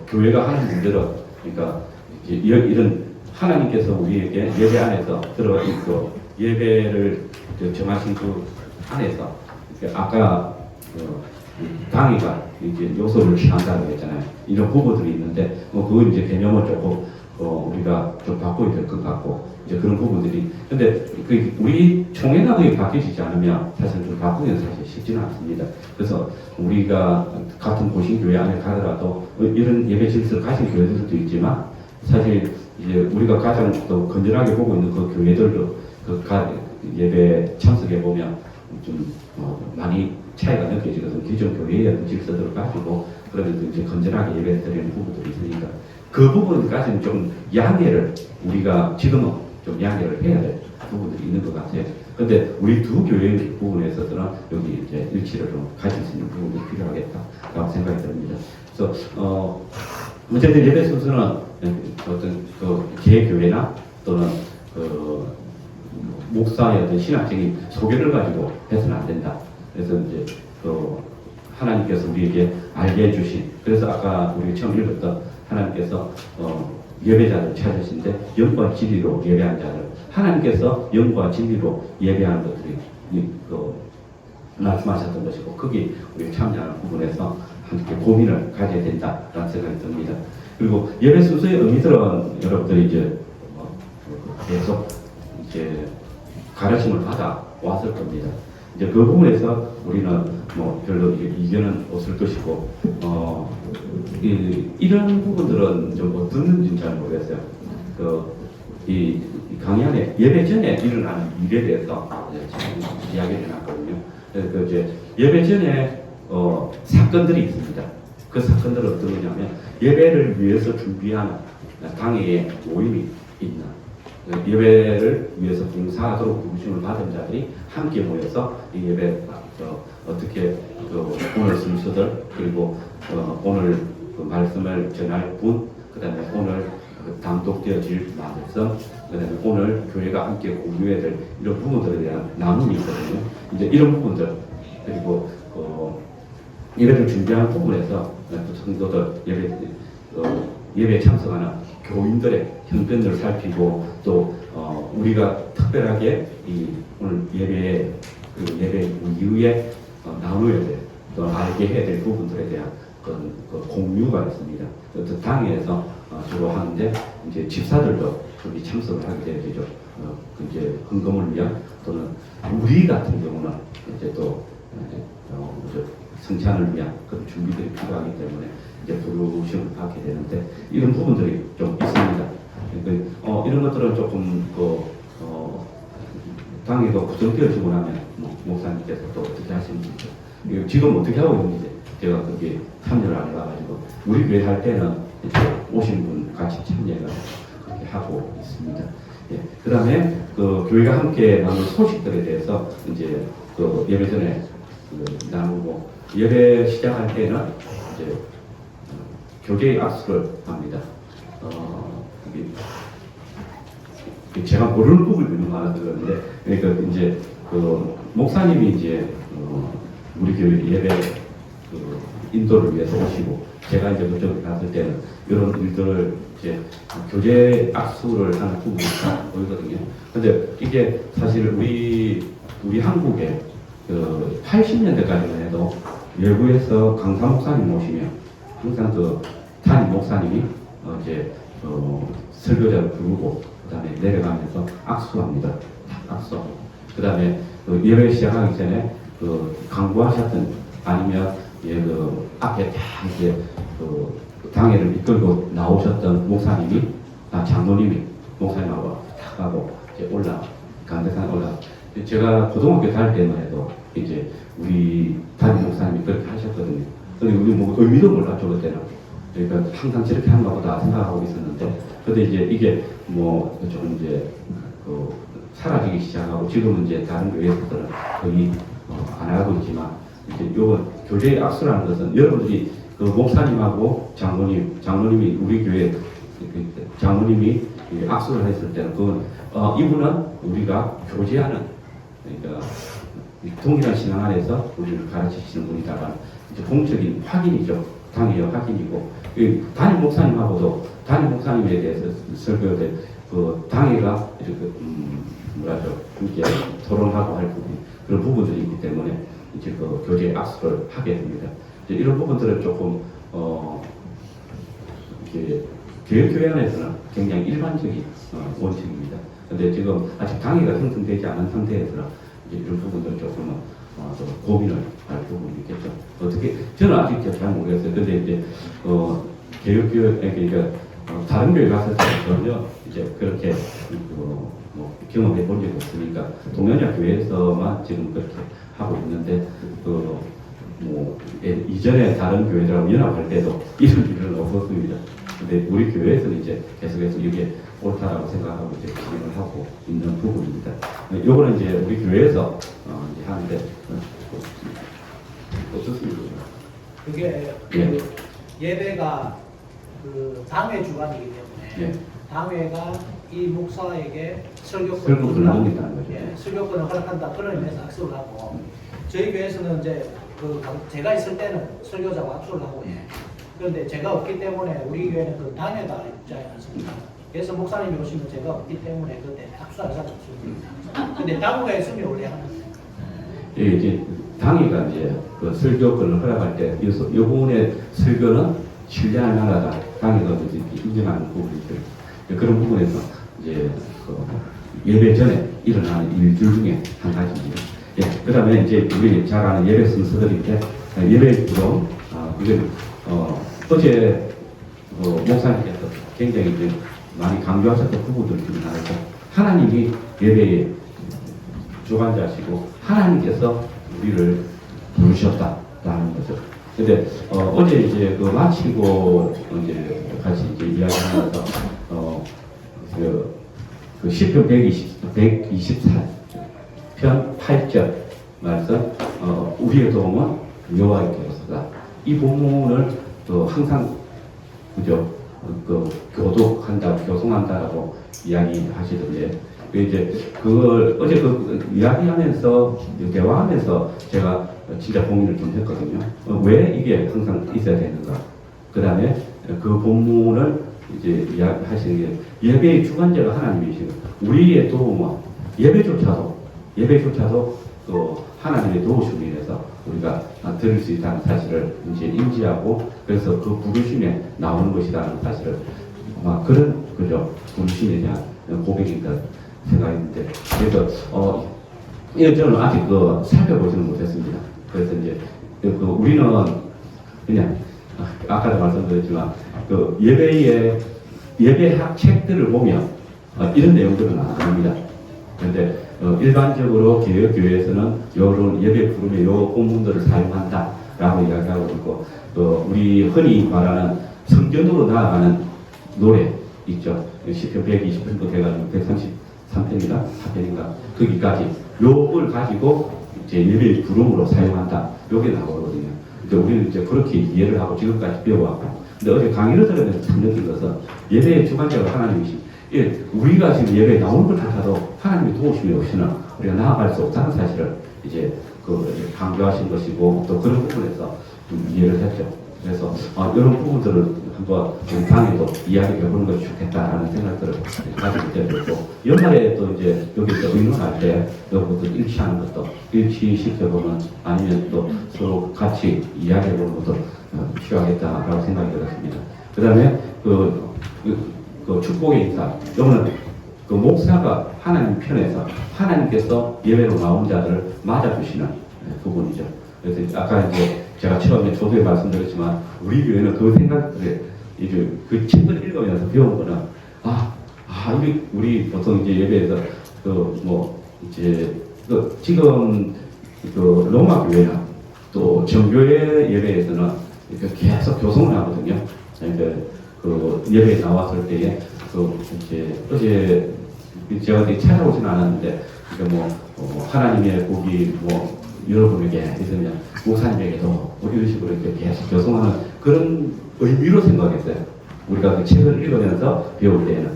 교회가 하는 문제는 그러니까 이제 이런 하나님께서 우리에게 예배 안에서 들어가 있고 예배를 정하신 그 안에서 아까 강의가 이제 요소를 취한다고 했잖아요. 이런 부분들이 있는데 그건 이제 개념을 조금 우리가 좀 바꿔야 될 것 같고 이제 그런 부분들이 근데 우리 총회가 그게 바뀌지 않으면 사실 좀 바꾸기는 사실 쉽지는 않습니다. 그래서 우리가 같은 고신교회 안에 가더라도 이런 예배 질서를 가진 교회들도 있지만 사실 이제 우리가 가장 또 건전하게 보고 있는 그 교회들도 예배 참석해 보면 좀 많이 차이가 느껴지거든요. 기존 교회의 어떤 질서들을 가지고 그러면 이제 건전하게 예배 드리는 부분들이 있으니까 그 부분까지는 좀 양해를 우리가 지금은 좀 양해를 해야 될 부분들이 있는 것 같아요. 근데 우리 두 교회 부분에 있어서는 여기 이제 일치를 좀 가질 수 있는 부분이 필요하겠다라고 생각이 듭니다. 그래서 어쨌든 예배 순서는 어떤 그 개교회나 또는 목사의 어떤 신학적인 소견을 가지고 해서는 안 된다. 그래서 이제 하나님께서 우리에게 알게 해주신 그래서 아까 우리 처음 읽었던 하나님께서 예배자를 찾으신데 영과 진리로 예배한 자를 하나님께서 영과 진리로 예배하는 것들이 말씀하셨던 것이고 거기 우리 참여하는 부분에서 함께 고민을 가져야 된다라는 생각이 듭니다. 그리고 예배 순서의 의미들은 여러분들이 이제 계속 이제 가르침을 받아 왔을 겁니다. 이제 그 부분에서 우리는 뭐 별로 이견은 없을 것이고 이런 부분들은 좀 어떻는지는 잘 모르겠어요. 이 강의 안에 예배 전에 일어나는 일에 대해서 이야기를 해놨거든요. 그 이제 예배 전에 사건들이 있습니다. 그 사건들은 어떤 거냐면 예배를 위해서 준비하는 당회의 모임이 있는 예배를 위해서 봉사하도록 부르심을 받은 자들이 함께 모여서 이 예배 어떻게 오늘 순서들 그리고 오늘 말씀을 전할 분 그다음에 오늘 단독되어질 말씀 그다음에 오늘 교회가 함께 공유해야 될 이런 부분들에 대한 나눔이 있거든요. 이제 이런 부분들 그리고 예배를 준비하는 부분에서 성도들 예배에 참석하는 교인들의 형편을 살피고 또 우리가 특별하게 이 오늘 예배 이후에 나누어야 될 또 알게 해야 될 부분들에 대한 그 공유가 있습니다. 그 당회에서 주로 하는데 이제 집사들도 거기 참석을 하게 되죠. 이제 헌금을 위한 또는 우리 같은 경우는 이제 또 성찬을 위한 그런 준비들이 필요하기 때문에 이제 부르심을 받게 되는데 이런 부분들이 좀 있습니다. 이런 것들은 조금 당회가 구성되어지고 나면 목사님께서 또 어떻게 하시는지 지금 어떻게 하고 있는지 제가 거기에 참여를 안 해봐가지고 우리 교회 할 때는 이제 오신 분 같이 참여해가지고 그렇게 하고 있습니다. 예. 그 다음에 교회가 함께 나눈 소식들에 대해서 이제 예배 전에 나누고 예배 시작할 때는 이제 교제의 악수를 합니다. 제가 모르는 부분이 있는 거 하나 들었는데, 그러니까 이제 목사님이 이제 우리 교회 예배 인도를 위해서 오시고, 제가 이제 그쪽에 갔을 때는 이런 일들을 이제 교제 악수를 하는 부분이 보이거든요. 근데 이게 사실 우리 한국에 80년대까지만 해도 외부에서 강사 목사님 오시면 항상 담임 목사님이 이제 설교자를 부르고 그다음에 내려가면서 악수합니다. 악수하고 그다음에 예배 시작하기 전에 강구하셨던 아니면 앞에 다 이제 당회를 이끌고 나오셨던 목사님이 장로님이 목사님하고 탁 하고 이제 강대산에 올라. 제가 고등학교 다닐 때만 해도 이제 우리 담임 목사님이 그렇게 하셨거든요. 근데 우리 뭐 의미도 몰랐죠 그때는. 그러니까 항상 저렇게 하는 것보다 생각하고 있었는데, 근데 이제 이게 뭐 조금 이제 사라지기 시작하고 지금은 이제 다른 교회에서는 거의 안 하고 있지만 이제 요번 교제의 악수라는 것은 여러분들이 목사님하고 장로님이 우리 교회 장로님이 이 악수를 했을 때는 그건 이분은 우리가 교제하는 그러니까 동일한 신앙 안에서 우리를 가르치시는 분이다라는 이제 공적인 확인이죠. 당의 확인이고 담임 목사님하고도 담임 목사님에 대해서 설교할 그 당회가 이렇게 뭐라죠 함께 토론하고 할 부분 그런 부분들이 있기 때문에 이제 그 교제 악수를 하게 됩니다. 이제 이런 부분들은 조금 이렇게 교회 안에서는 굉장히 일반적인 원칙입니다. 근데 지금 아직 당회가 형성되지 않은 상태에서는 이제 이런 부분들을 조금 좀 고민을 할 부분이 있겠죠. 어떻게 저는 아직 잘 모르겠어요. 근데 이제 개혁교회 그러니까 다른 교회 갔을 때 전혀 이제 그렇게 뭐 경험해 본 적이 없으니까 동현역 교회에서만 지금 그렇게 하고 있는데 뭐 이전에 다른 교회들하고 연합할 때도 이런 일은 없었습니다. 근데 우리 교회에서는 이제 계속해서 이게 옳다라고 생각하고 이제 진행을 하고 있는 부분입니다. 요거는 이제 우리 교회에서 이제 하는데 어떻습니까? 그게 예. 예배가 그 당회 주관이기 때문에 예. 당회가 이 목사에게 설교권을 넘긴다는 거죠. 예, 설교권을 허락한다. 그런 의미에서 악수를 하고 저희 교회에서는 이제 제가 있을 때는 설교자와 악수를 하고 그런데 제가 없기 때문에 우리 교회는 그 당회가 입장이 않습니다. 그래서 목사님이 오시면 제가 없기 때문에 그때 악수할 사람이 없습니다. 근데 당회가 있으면 원래 하는 거예요. 예, 이제 당회가 이제 그 설교권을 허락할 때 이 부분의 설교는 신뢰할 만하다. 당회가 이제 인정하는 부분이죠. 그런 부분에서 이제 그 예배 전에 일어나는 일들 중에 한 가지입니다. 예, 그다음에 이제 우리 잘 아는 예배 순서들인데 예배 구성 이건 어제 목사님께서 굉장히 이제 많이 강조하셨던 부분들 중에 하나죠. 하나님이 예배의 주관자시고 하나님께서 우리를 부르셨다라는 거죠. 근데 어제 이제 그 마치고 이제 같이 이제 이야기하면서 그 시편 124편 8절 말씀 우리의 도움은 여호와께로서다. 이 본문을 항상 그죠 그 교송한다라고 이야기하시던데 이제 그걸 어제 그 이야기하면서 대화하면서 제가 진짜 고민을 좀 했거든요. 왜 이게 항상 있어야 되는가? 그 다음에 그 본문을 이제 이야기하시는 게 예배의 주관자가 하나님이시고 우리의 도움은 예배조차도 또 하나님의 도우심에 의해서 우리가 들을 수 있다는 사실을 이제 인지하고 그래서 그 부르심에 나오는 것이라는 사실을 아마 그런 그죠 부르심에 대한 고백인가 생각했는데 그래서 저는 아직 살펴보지는 못했습니다. 그래서 이제 우리는 그냥 아까도 말씀드렸지만 그 예배학 책들을 보면 이런 내용들은 안 합니다. 그런데 일반적으로 교회에서는 요런 예배 부름에 요 본문들을 사용한다라고 이야기하고 있고 우리 흔히 말하는 성전으로 나아가는 노래 있죠. 시편 120편부터 해가지고 133편인가 4편인가 거기까지 요걸 가지고 이제 예배 부름으로 사용한다. 요게 나오거든요. 그러니까 우리는 이제 그렇게 이해를 하고 지금까지 배워왔고 근데 어제 강의를 들으면서 참 느낀 것은 예배의 주관자가 하나님이시 우리가 지금 예배에 나오는 것조차도 하나님의 도우심이 없이는 우리가 나아갈 수 없다는 사실을 이제 강조하신 것이고 또 그런 부분에서 좀 이해를 했죠. 그래서 이런 부분들을 한번 우리 당에도 이야기해보는 것이 좋겠다라는 생각들을 가지게 되었고 연말에 또 이제 여기서 의논할 때 여러분들 일치하는 것도 일치시켜보면 아니면 또 서로 같이 이야기해보는 것도 필요하겠다라고 생각이 들었습니다. 그 다음에 그 축복의 인사 이거는 그 목사가 하나님 편에서 하나님께서 예배로 나온 자들을 맞아주시는 부분이죠. 그래서 아까 이제 제가 처음에 조도에 말씀드렸지만 우리 교회는 그 생각들을 이제 그 책을 읽으면서 배운 거는 이게 우리 보통 이제 예배에서 지금 로마 교회나 또 정교회 예배에서는 이렇게 계속 교송을 하거든요. 그러니까 그 예배에 나왔을 때에 이제 어제 제가 어디 찾아오지는 않았는데 그러니까 하나님의 복이 여러분에게 있으면 목사님에게도 이런 식으로 이렇게 계속 교송하는 그런 의미로 생각했어요. 우리가 그 책을 읽으면서 배울 때에는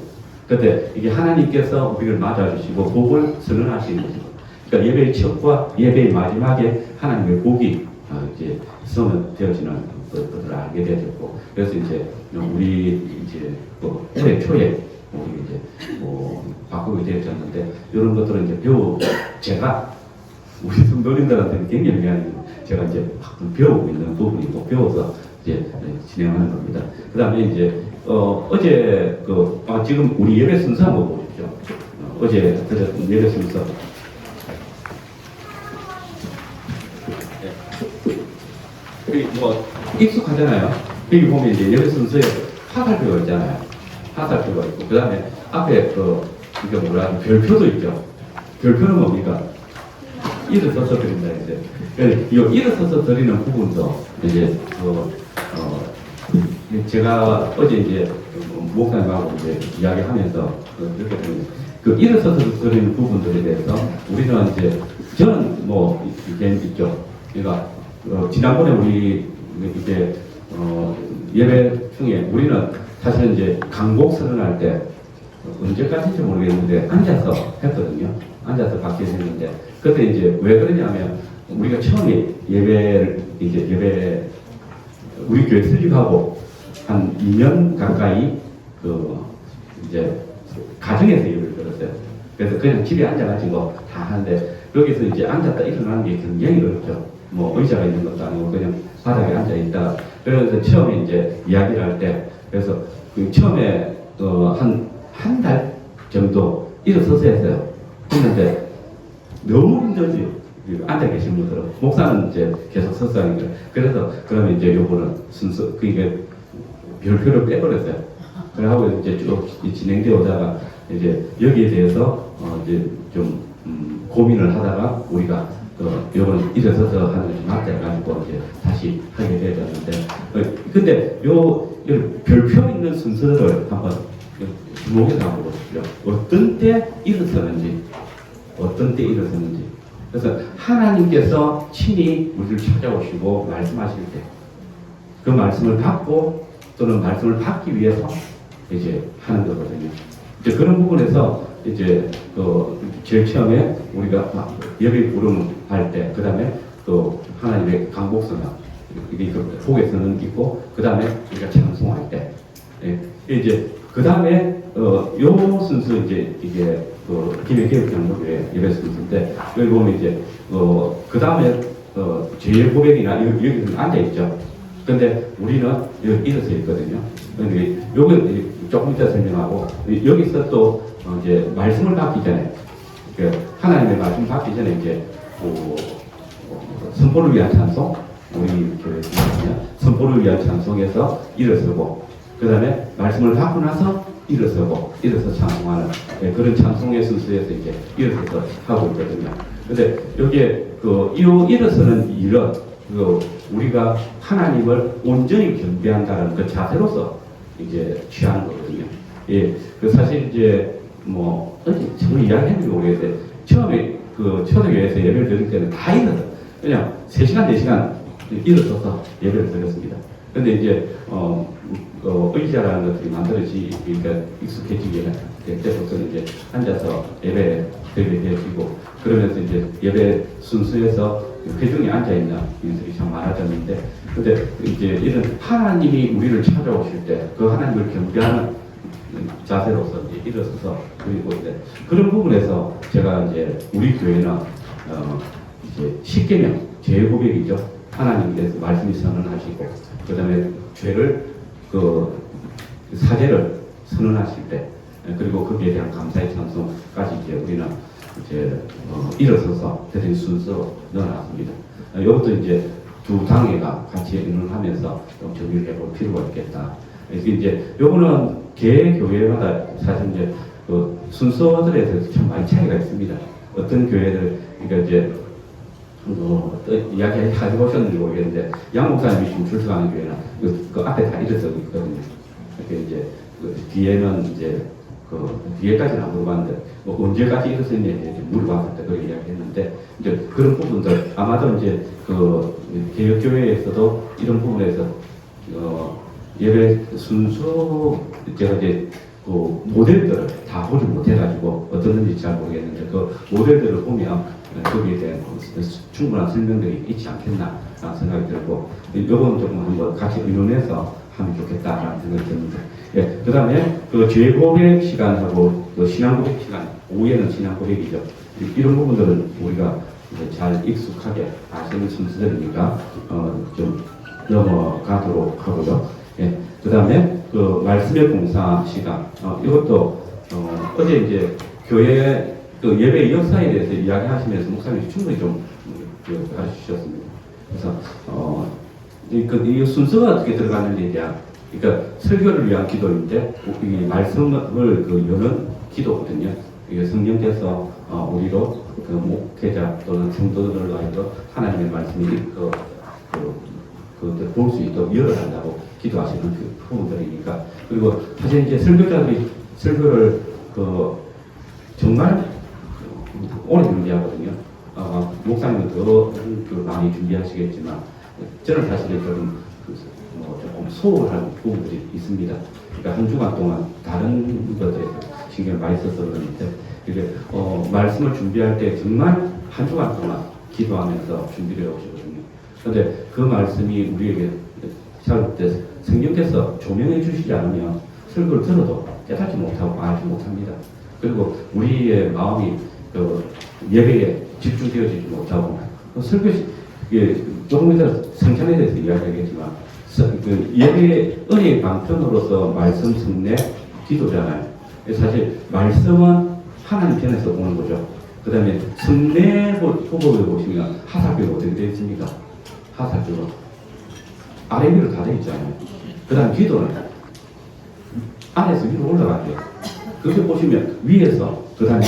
근데 이게 하나님께서 우리를 맞아주시고 복을 선언하시는 거죠. 그러니까 예배의 첫과 예배의 마지막에 하나님의 복이 이제 선언되어지는 것들을 알게 되었고, 그래서 이제 우리 이제 올해 초에 우리 이제 바꾸게 되었는데, 이런 것들은 이제 제가 우리 성도님들한테는 굉장히 제가 이제 배우고 있는 부분이고, 배워서 이제 진행하는 겁니다. 그 다음에 이제 어제 지금 우리 예배 순서 한번 보십시오. 어제 드렸던 예배 순서. 익숙하잖아요. 여기 보면 이제 예배 순서에 화살표가 있잖아요. 화살표가 있고, 그 다음에 앞에 이게 뭐라 별표도 있죠. 별표는 뭡니까? 일을 써서 드린다 이제. 이 일을 써서 드리는 부분도 이제 제가 어제 이제 목사님하고 이제 이야기하면서 이렇게 그 일을 써서 드리는 부분들에 대해서 우리는 이제 저는 이게 있죠. 그러니까 지난번에 우리 이제 예배 중에 우리는 사실 이제 강복 선언할 때 언제까지인지 모르겠는데 앉아서 했거든요. 앉아서 받게 됐는데, 그때 이제 왜 그러냐면 우리가 처음에 예배 우리 교회 설립하고 한 2년 가까이 이제 가정에서 예배를 들었어요. 그래서 그냥 집에 앉아가지고 다 하는데, 여기서 이제 앉았다 일어나는 게 굉장히 어렵죠. 의자가 있는 것도 아니고 그냥 바닥에 앉아 있다. 그래서 처음에 이제 이야기를 할 때, 그래서 처음에 한 달 정도 일어서서 했어요. 했는데 너무 힘들지. 앉아 계신 분들은. 목사는 이제 계속 서서 하니까. 그래서 그러면 이제 요거는 순서, 그게 별표를 빼버렸어요. 그래하고 이제 쭉 진행되어 오다가 이제 여기에 대해서 이제 좀 고민을 하다가 우리가 요거는 일어서서 하는 것이 맞다 해가지고 이제 다시 하게 되었는데, 근데 요 별표 있는 순서를 한번 주목해서 한번 보십시오. 어떤 때 일어서는지, 어떤 때 일어서는지. 그래서 하나님께서 친히 우리를 찾아오시고 말씀하실 때, 그 말씀을 받고 또는 말씀을 받기 위해서 이제 하는 거거든요. 이제 그런 부분에서 이제 제일 처음에 우리가 예배 부름 할 때, 그 다음에 또 하나님의 강복선언, 이게 복에서는 있고, 그 다음에 우리가 찬송할 때, 이제 그 다음에 요 순서 이제 이게 김해교육장로교회 예배 순서인데, 여기 보면 이제 그 다음에 죄의 고백이나 여기서 앉아 있죠. 근데 우리는 여기 일어서 있거든요. 근데 요거 조금 이따 설명하고, 여기서 또 이제 말씀을 받기 전에, 하나님의 말씀 받기 전에 이제 선포를 위한 찬송, 우리 교회에서 선포를 위한 찬송에서 일어서고, 그 다음에 말씀을 받고 나서 일어서 찬송하는 그런 찬송의 순서에서 이제 일어서서 하고 있거든요. 근데 여기에 일어서는 일은 우리가 하나님을 온전히 경배한다는 그 자세로서 이제 취하는 거거든요. 예, 사실 이제 저는 이야기했는지 모르겠어요. 처음에 초대교회에서 예배를 드릴 때는 다 일어서 그냥 3시간, 4시간 일어서서 예배를 드렸습니다. 근데 이제 의자라는 것들이 만들어지니까 익숙해지게 될 때부터는 이제 앉아서 예배 드리게 되어지고, 그러면서 이제 예배 순서에서 회중에 앉아있는 인들이 참 많아졌는데, 근데 이제 이런 하나님이 우리를 찾아오실 때 그 하나님을 경배하는 자세로서 이제 일어서서 그리고 이제 그런 부분에서 제가 이제 우리 교회는 이제 십계명 제고백이죠. 하나님께서 말씀이 선언하시고, 그 다음에 죄를 사죄를 선언하실 때, 그리고 거기에 대한 감사의 찬송까지 이제 우리는 이제 일어서서 드린 순서로 넣어놨습니다. 이것도 이제 두 당회가 같이 의논하면서 좀 정리를 해볼 필요가 있겠다. 그래서 이제 요거는 개 교회마다 사실 이제 순서들에 대해서 참 많이 차이가 있습니다. 어떤 교회들, 그러니까 이제 이야기 가지고 오셨는지 모르겠는데, 양 목사님이 지금 출석하는 교회는 그 앞에 다 일어서고 있거든요. 이렇게 이제 뒤에는 이제 뒤에까지는 안 물어봤는데, 언제까지 일어섰냐 물어봤을 때 그렇게 이야기했는데, 이제 그런 부분들 아마도 이제 개혁교회에서도 이런 부분에서 예배 순서 제가 이제 그 모델들을 다 보지 못해가지고 어떻는지 잘 모르겠는데 그 모델들을 보면 거기에 대한 충분한 설명들이 있지 않겠나라는 생각이 들고 이건 조금 한번 같이 의논해서 하면 좋겠다라는 생각이 듭니다. 예, 그 다음에 그 죄고백 시간하고 그 신앙고백 시간, 오후에는 신앙고백이죠. 이런 부분들은 우리가 이제 잘 익숙하게 아시는 순서들이니까 좀 넘어가도록 하고요. 예, 그 다음에 그 말씀의 공사 시간, 이것도 어제 이제 교회 그 예배 역사에 대해서 이야기하시면서 목사님이 충분히 좀 가르치셨습니다. 그래서 이 순서가 어떻게 들어가는지에 대한, 그러니까 설교를 위한 기도인데 이 말씀을 그 여는 기도거든요. 이게 성령께서 우리로 그 목회자 또는 성도들로 하여금 하나님의 말씀이 볼 수 있도록 열어달라고 기도하시는 그 부분들이니까. 그리고 사실 이제 설교자들이 설교를 정말 오래 준비하거든요. 목사님은 더 많이 준비하시겠지만 저는 사실 조금 소홀한 부분들이 있습니다. 그러니까 한 주간 동안 다른 것들에 신경을 많이 써서 그러는데 이게 말씀을 준비할 때 정말 한 주간 동안 기도하면서 준비를 해오시거든요. 그런데 그 말씀이 우리에게 잘 때 성령께서 조명해 주시지 않으면 설교를 들어도 깨닫지 못하고 알지 못합니다. 그리고 우리의 마음이 예배에 집중되어지지 못하고 설교 조금 이따 성찬에 대해서 이야기하겠지만 그 예배의 은혜의 방편으로서 말씀, 성례, 기도잖아요. 사실 말씀은 하나님 편에서 오는 거죠. 그 다음에 성례 후보에 보시면 하사교가 어떻게 되어 있습니까? 하사교가 아래 위로 다 되어 있잖아요. 그 다음 기도는 아래에서 위로 올라가죠. 그렇게 보시면 위에서 그 다음에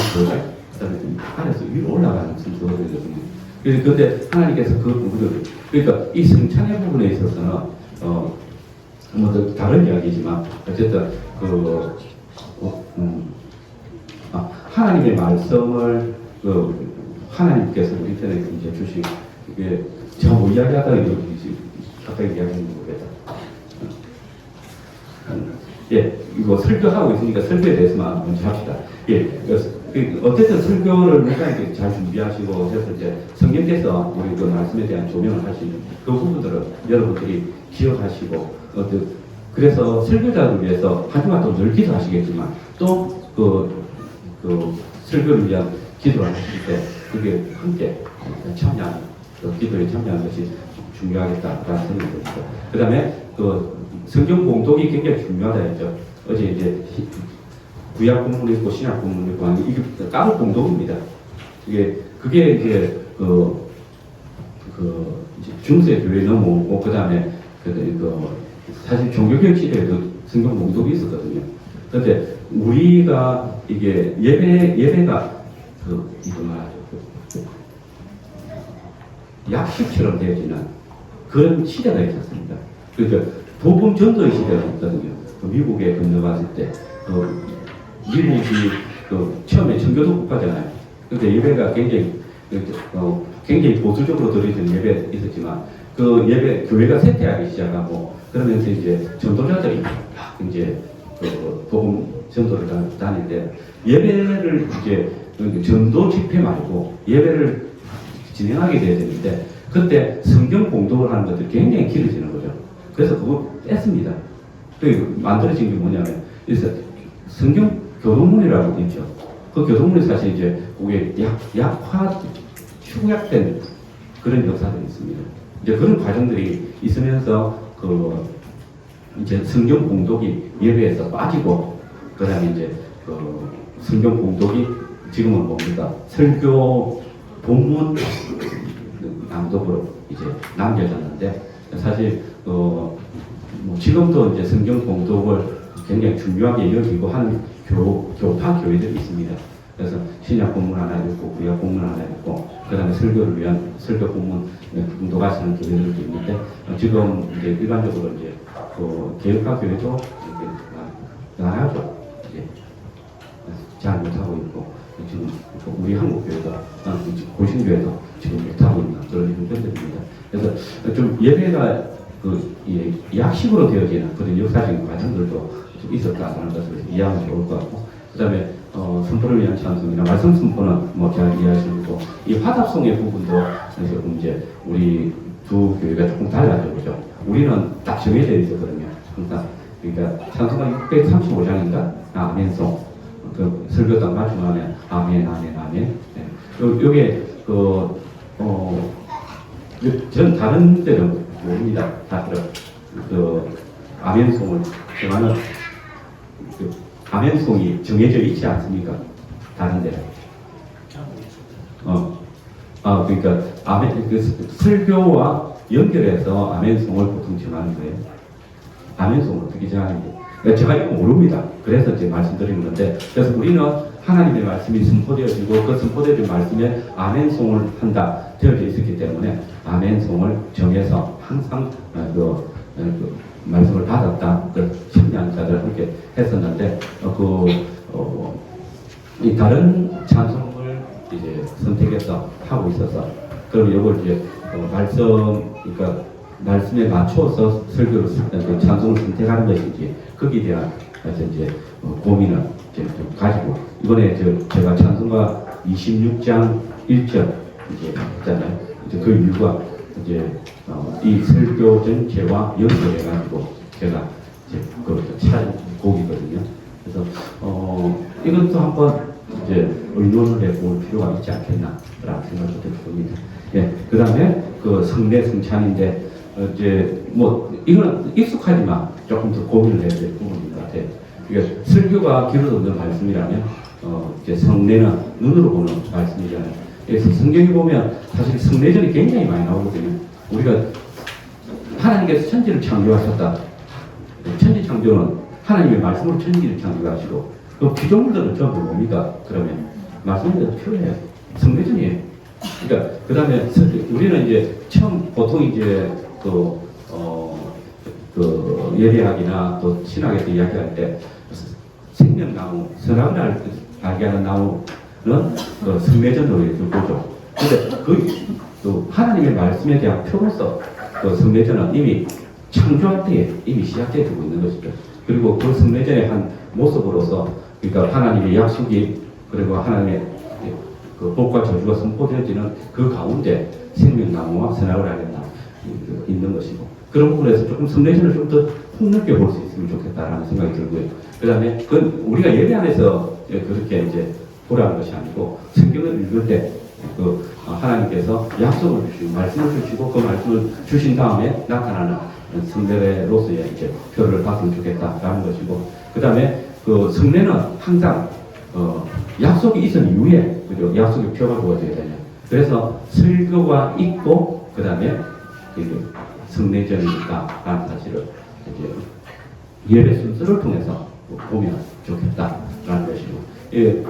아래에서 위로 올라가는 순서가 되거든요. 그런데 하나님께서 그 부분을, 그러니까 이 성찬의 부분에 있어서는 뭐 다른 이야기지만 어쨌든 하나님의 말씀을 하나님께서 우리 편에 이제 주신 이게 제가 뭐 이야기하다가 갑자기 이야기하는 거겠다. 예, 이거 설교하고 있으니까 설교에 대해서만 먼저 합시다. 예, 어쨌든 설교를 목사님께 잘 준비하시고 해서 이제 성령께서 우리 그 말씀에 대한 조명을 하시는 그 부분들을 여러분들이 기억하시고 그래서 설교자를 위해서 한 주간 또 늘 기도하시겠지만 또 그 설교를 위한 기도를 하실 때 그게 함께 참여하는 기도에 참여하는 것이 중요하겠다라는 생각이 듭니다. 그 다음에 성경 공독이 굉장히 중요하다 했죠. 어제 이제 구약 본문이 있고 신약 본문이 있고 이게 따로 공독입니다. 그게 이제 이제 중세 교회 넘어오고 그 다음에 사실 종교개혁 시대에도 성경 공독이 있었거든요. 그런데 우리가 이게 예배가 이거 말하죠. 약식처럼 되어지는 그런 시대가 있었습니다. 그러니까 복음 전도의 시대가 있거든요. 미국에 건너갔을 때 미국이 처음에 청교도 국가잖아요. 근데 예배가 굉장히 보수적으로 드려지는 예배 있었지만 그 예배 교회가 쇠퇴하기 시작하고 그러면서 이제 전도자들이 막 이제 복음 전도를 다닐 때 예배를 이제 전도 집회 말고 예배를 진행하게 돼야 되는데 그때 성경 공독을 하는 것들이 굉장히 길어지는 거죠. 그래서 그거 뺐습니다. 만들어진 게 뭐냐면 성경 교동문이라고 있죠. 그 교동문이 사실 이제 그게 축약된 그런 역사들이 있습니다. 이제 그런 과정들이 있으면서 이제 성경 공독이 예배에서 빠지고 그다음에 이제 성경 공독이 지금은 뭡니까 설교 본문 낭독으로 이제 남겨졌는데 사실 뭐 지금도 이제 성경 공독을 굉장히 중요하게 여기고 하는 교파 교회들이 있습니다. 그래서 신약 본문 하나 읽고 구약 본문 하나 읽고 그다음에 설교를 위한 설교 본문 공독하시는 교회들도 있는데 지금 이제 일반적으로 이제 개혁파 교회도 나가죠. 잘 못하고 있고 지금 우리 한국 교회가 고신교회도 지금 못하고 있는 그런 형편들입니다. 그래서 좀 예배가 약식으로 되어지는 그런 역사적인 과정들도 좀 있었다는 것을 이해하면 좋을 것 같고, 그 다음에 선포를 위한 찬송이나 말씀 선포는 뭐 잘 이해하시고, 이 화답송의 부분도 조금 이제 우리 두 교회가 조금 달라져 보죠. 우리는 딱 정해져 있었거든요. 항상. 그러니까 찬송가 635장인가? 아멘송. 그 설교당 맞춤하면 아멘, 아멘, 아멘. 네. 요게 전 다른 데는 모릅니다. 다 아멘송을 정하는 아멘송이 정해져 있지 않습니까? 다른 데는. 그러니까 설교와 연결해서 아멘송을 보통 정하는 거예요. 아멘송을 어떻게 정하는 거예요? 제가 이거 모릅니다. 그래서 이제 말씀드리는 건데, 그래서 우리는 하나님의 말씀이 선포되어지고 그 선포되어진 말씀에 아멘송을 한다 되어져 있었기 때문에 아멘송을 정해서 항상 말씀을 받았다. 참여한 자들 함께 했었는데 이 다른 찬송을 이제 선택해서 하고 있어서 그럼 이걸 이제 그러니까 말씀에 맞춰서 설교를 찬송을 선택하는 것인지 거기에 대한 이제 고민을 이제 좀 가지고 이번에 제가 찬송가 26장 1절 이제 있잖아요. 이제 그 이유가 이제 이 설교 전체와 연결해가지고 제가 이제 찾은 곡이거든요. 그래서 이것도 한번 이제 의논을 해볼 필요가 있지 않겠나라는 생각을 듭니다. 예, 그 다음에 성례 성찬인데 이제 뭐 이거는 익숙하지만 조금 더 고민을 해야 될 부분인 것 같아요. 그러니까 설교가 귀로 듣는 말씀이라면 이제 성례는 눈으로 보는 말씀이잖아요. 그래서 성경에 보면 사실 성례전이 굉장히 많이 나오거든요. 우리가 하나님께서 천지를 창조하셨다. 천지 창조는 하나님의 말씀으로 천지를 창조하시고 그 피조물들은 전부 뭡니까? 그러면 말씀대로 필요해요. 성례전이에요. 그러니까 그 다음에 우리는 이제 처음 보통 이제 예배학이나 또 신학에서 이야기할 때 생명나무, 선악을 알게 하는 나무는 성례전으로 이렇게 보죠. 근데 또 하나님의 말씀에 대한 표로서 성례전은 이미 창조할 때에 이미 시작되고 있는 것이죠. 그리고 그 성례전의 한 모습으로서 그러니까 하나님의 약속이 그리고 하나님의 복과 저주가 선포되어지는 그 가운데 생명나무와 선악을 알는 나무 있는 것이고 그런 부분에서 조금 성례전을 좀 더 폭넓게 볼 수 있으면 좋겠다라는 생각이 들고요. 그 다음에 그건 우리가 예배 안에서 그렇게 이제 보라는 것이 아니고 성경을 읽을 때 하나님께서 약속을 주시고 말씀을 주시고 그 말씀을 주신 다음에 나타나는 성례로서의 이제 표를 봤으면 좋겠다라는 것이고 그 다음에 성례는 항상 약속이 있은 이후에 그죠? 약속의 표가 주어져야 되냐. 그래서 설교가 있고 그 다음에 성례전이니까라는 사실을 이제 예배 순서를 통해서 보면 좋겠다라는 것이고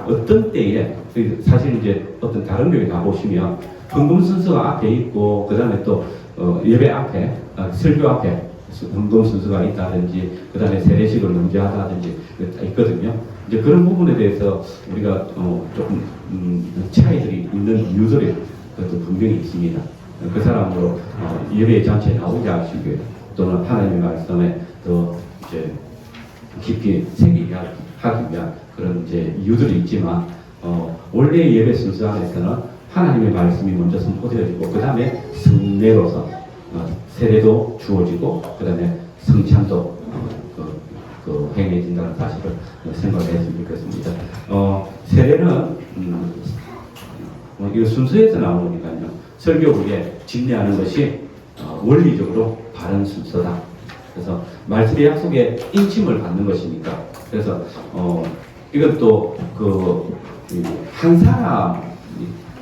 어떤 때에 사실 이제 어떤 다른 교회 가보시면 헌금 순서가 앞에 있고 그 다음에 또 예배 앞에 설교 앞에 헌금 순서가 있다든지 그 다음에 세례식을 먼저 하다든지 있거든요. 이제 그런 부분에 대해서 우리가 조금 차이들이 있는 이유들이 분명히 있습니다. 그 사람으로 예배 잔치에 나오지 않으시고요. 또는 하나님의 말씀에 더 이제 깊이 새기게 하기 위한 그런 이제 이유들이 있지만 원래 예배 순서 안에서는 하나님의 말씀이 먼저 선포되어지고 그 다음에 성례로서 세례도 주어지고 그 다음에 성찬도 행해진다는 사실을 생각했으면 좋겠습니다. 세례는 이 순서에서 나오니까요. 설교 후에 집례하는 것이 원리적으로 바른 순서다. 그래서 말씀의 약속에 인침을 받는 것이니까. 그래서 이것도 한 사람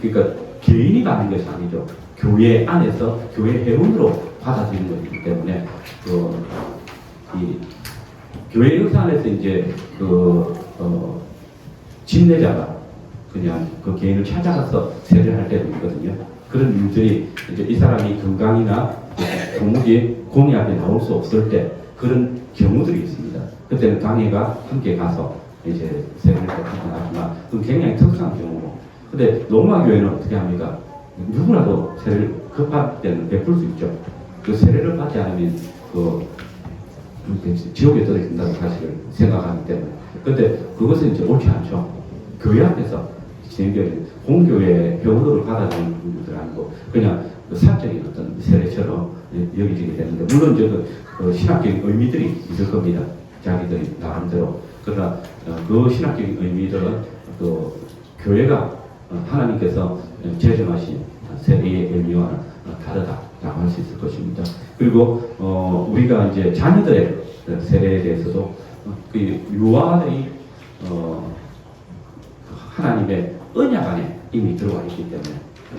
그러니까 개인이 받는 것이 아니죠. 교회 안에서 교회 회원으로 받아들이는 것이기 때문에 이 교회 역사 안에서 이제 집례자가 그냥 그 개인을 찾아가서 세례를 할 때도 있거든요. 그런 일들이 이제 이 사람이 건강이나 종목이 공의 앞에 나올 수 없을 때 그런 경우들이 있습니다. 그때는 강의가 함께 가서 이제 세례를 하지만 그건 굉장히 특수한 경우고. 근데 로마 교회는 어떻게 합니까? 누구라도 세례를 급할 때는 베풀 수 있죠. 그 세례를 받지 않으면 지옥에 떨어진다는 사실을 생각하기 때문에. 근데 그것은 이제 옳지 않죠. 교회 앞에서 진행되는 공교회 병원으로 받아들이는 분들은 아니고 그냥 그 사적인 어떤 세례처럼 여기지게 되는데, 물론 이제 그 신학적인 의미들이 있을 겁니다. 자기들이 나름대로. 그러나 그 신학적인 의미들은 또 교회가 하나님께서 제정하신 세례의 의미와는 다르다라고 할 수 있을 것입니다. 그리고 우리가 이제 자녀들의 세례에 대해서도 그 유아의 하나님의 언약 안에 이미 들어가 있기 때문에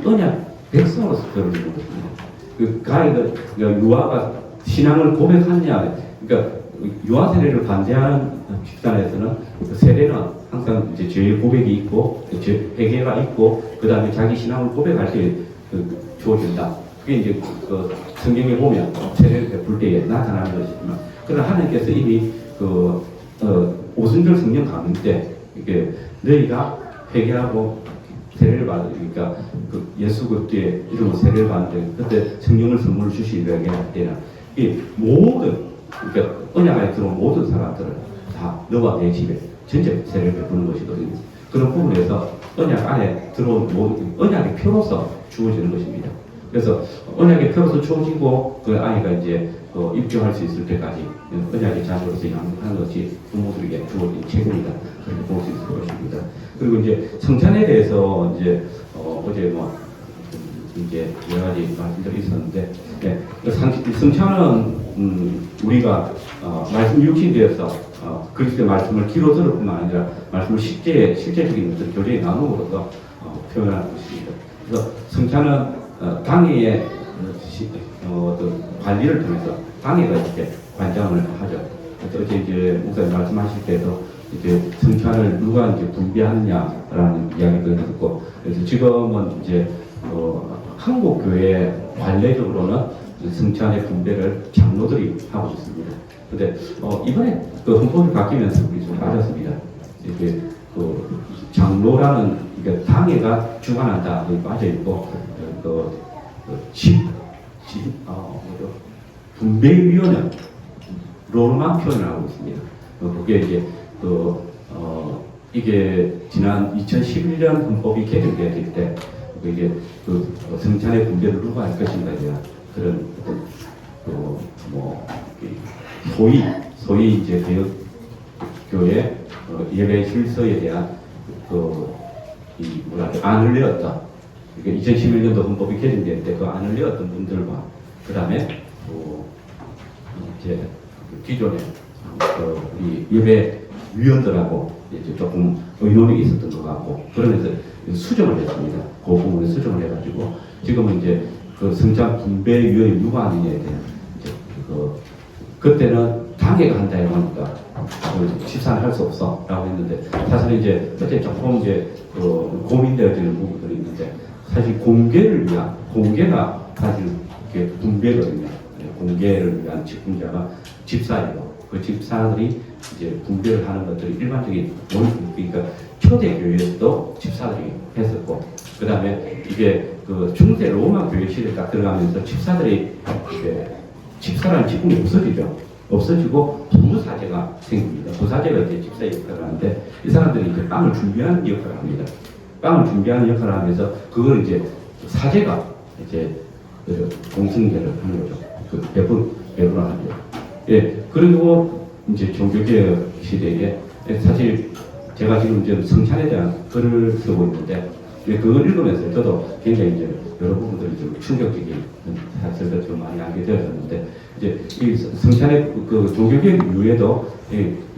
언약 백성으로서 들어오는 것입니다. 그 가이드 유아가 신앙을 고백하느냐, 그러니까 유아 세례를 반대하는 집단에서는 그 세례는 항상 이제 죄의 고백이 있고 회개가 있고 그 다음에 자기 신앙을 고백할 때 주어진다. 그게 이제 그 성경에 보면 세례를 베풀 때에 나타나는 것이지만, 그러나 하나님께서 이미 오순절 성령 강림 때 이게 너희가 회개하고 세례를 받으니까 그 예수 그리스도의 이름으로 세례를 받는데 그때 성령을 선물로 주시려고 할 때는 이 모든, 그러니까 언약 안에 들어온 모든 사람들을 다 너와 내 집에 전체 세례를 베푸는 것이거든요. 그런 부분에서 언약 안에 들어온 모든 언약의 표로서 주어지는 것입니다. 그래서 언약의 표로서 주어지고 그 아이가 이제 입교할 수 있을 때까지 언약의 자녀로서 양육하는 것이 부모들에게 주어진 책임이다. 그렇게 볼 수 있을 것입니다. 그리고 이제 성찬에 대해서 이제 어제 뭐 이제 여러 가지 말씀들이 있었는데, 네, 성찬은 우리가 말씀 육신되어서 그리스도의 말씀을 귀로 들을 뿐만 아니라 말씀을 실제적인 어떤 교제의 나눔으로서 표현하는 것입니다. 그래서 성찬은 당회의 어떤 관리를 통해서 당회가 이렇게 관장을 하죠. 그래서 어제 이제 목사님 말씀하실 때도 이제 성찬을 누가 이제 분배하느냐라는 이야기도 있었고, 그래서 지금은 이제 한국 교회 관례적으로는 성찬의 분배를 장로들이 하고 있습니다. 근데 이번에 그 헌법이 바뀌면서 우리 좀 빠졌습니다. 이게 그 장로라는 그러니까 당회가 주관한다 빠져 있고 분배위원회로만 표현을 하고 있습니다. 그게 이제 이게 지난 2011년 헌법이 개정되었을 때 이게 성찬의 분배를 누가 할 것인가에 대한 그런 어떤 소위 이제 교회 예배 질서에 대한 안을 내었다. 그러니까 2011년도 헌법이 개정될 때 그 안을 내었던 분들과 그 다음에 이제 기존에 우리 예배 위원들하고 이제 조금 의논이 있었던 것 같고, 그러면서 수정을 했습니다. 그 부분에 수정을 해가지고 지금은 이제 그 성찬 분배위원회 누가 하느냐에 대한 이제 그때는 당회가 한다 해보니까 집사는 할 수 없어라고 했는데, 사실 이제 그때 조금 이제 고민되어지는 부분들이 있는데, 사실 공개가 사실 이게 분배거든요. 공개를 위한 직분자가 집사이고, 그 집사들이 이제 분배를 하는 것들이 일반적인 그러니까 초대 교회에서도 집사들이 했었고, 그 다음에 이게 그 중세 로마 교회 시대에 딱 들어가면서 집사들이 이제 집사라는 직분이 없어지고 부사제가 생깁니다. 부사제가 이제 집사 역할을 하는데, 이 사람들이 이제 빵을 준비하는 역할을 합니다. 빵을 준비하는 역할을 하면서 그걸 이제 사제가 이제 공승제를 하는 거죠. 그 배분을 하는 거죠. 예, 그리고 이제 종교개혁 시대에 사실 제가 지금 이제 성찬에 대한 글을 쓰고 있는데, 그걸 읽으면서 저도 굉장히 이제 여러 부분들이 좀 충격적인 사실을 좀 많이 알게 되었는데, 이제 이 성찬의 그 종교개혁 이후에도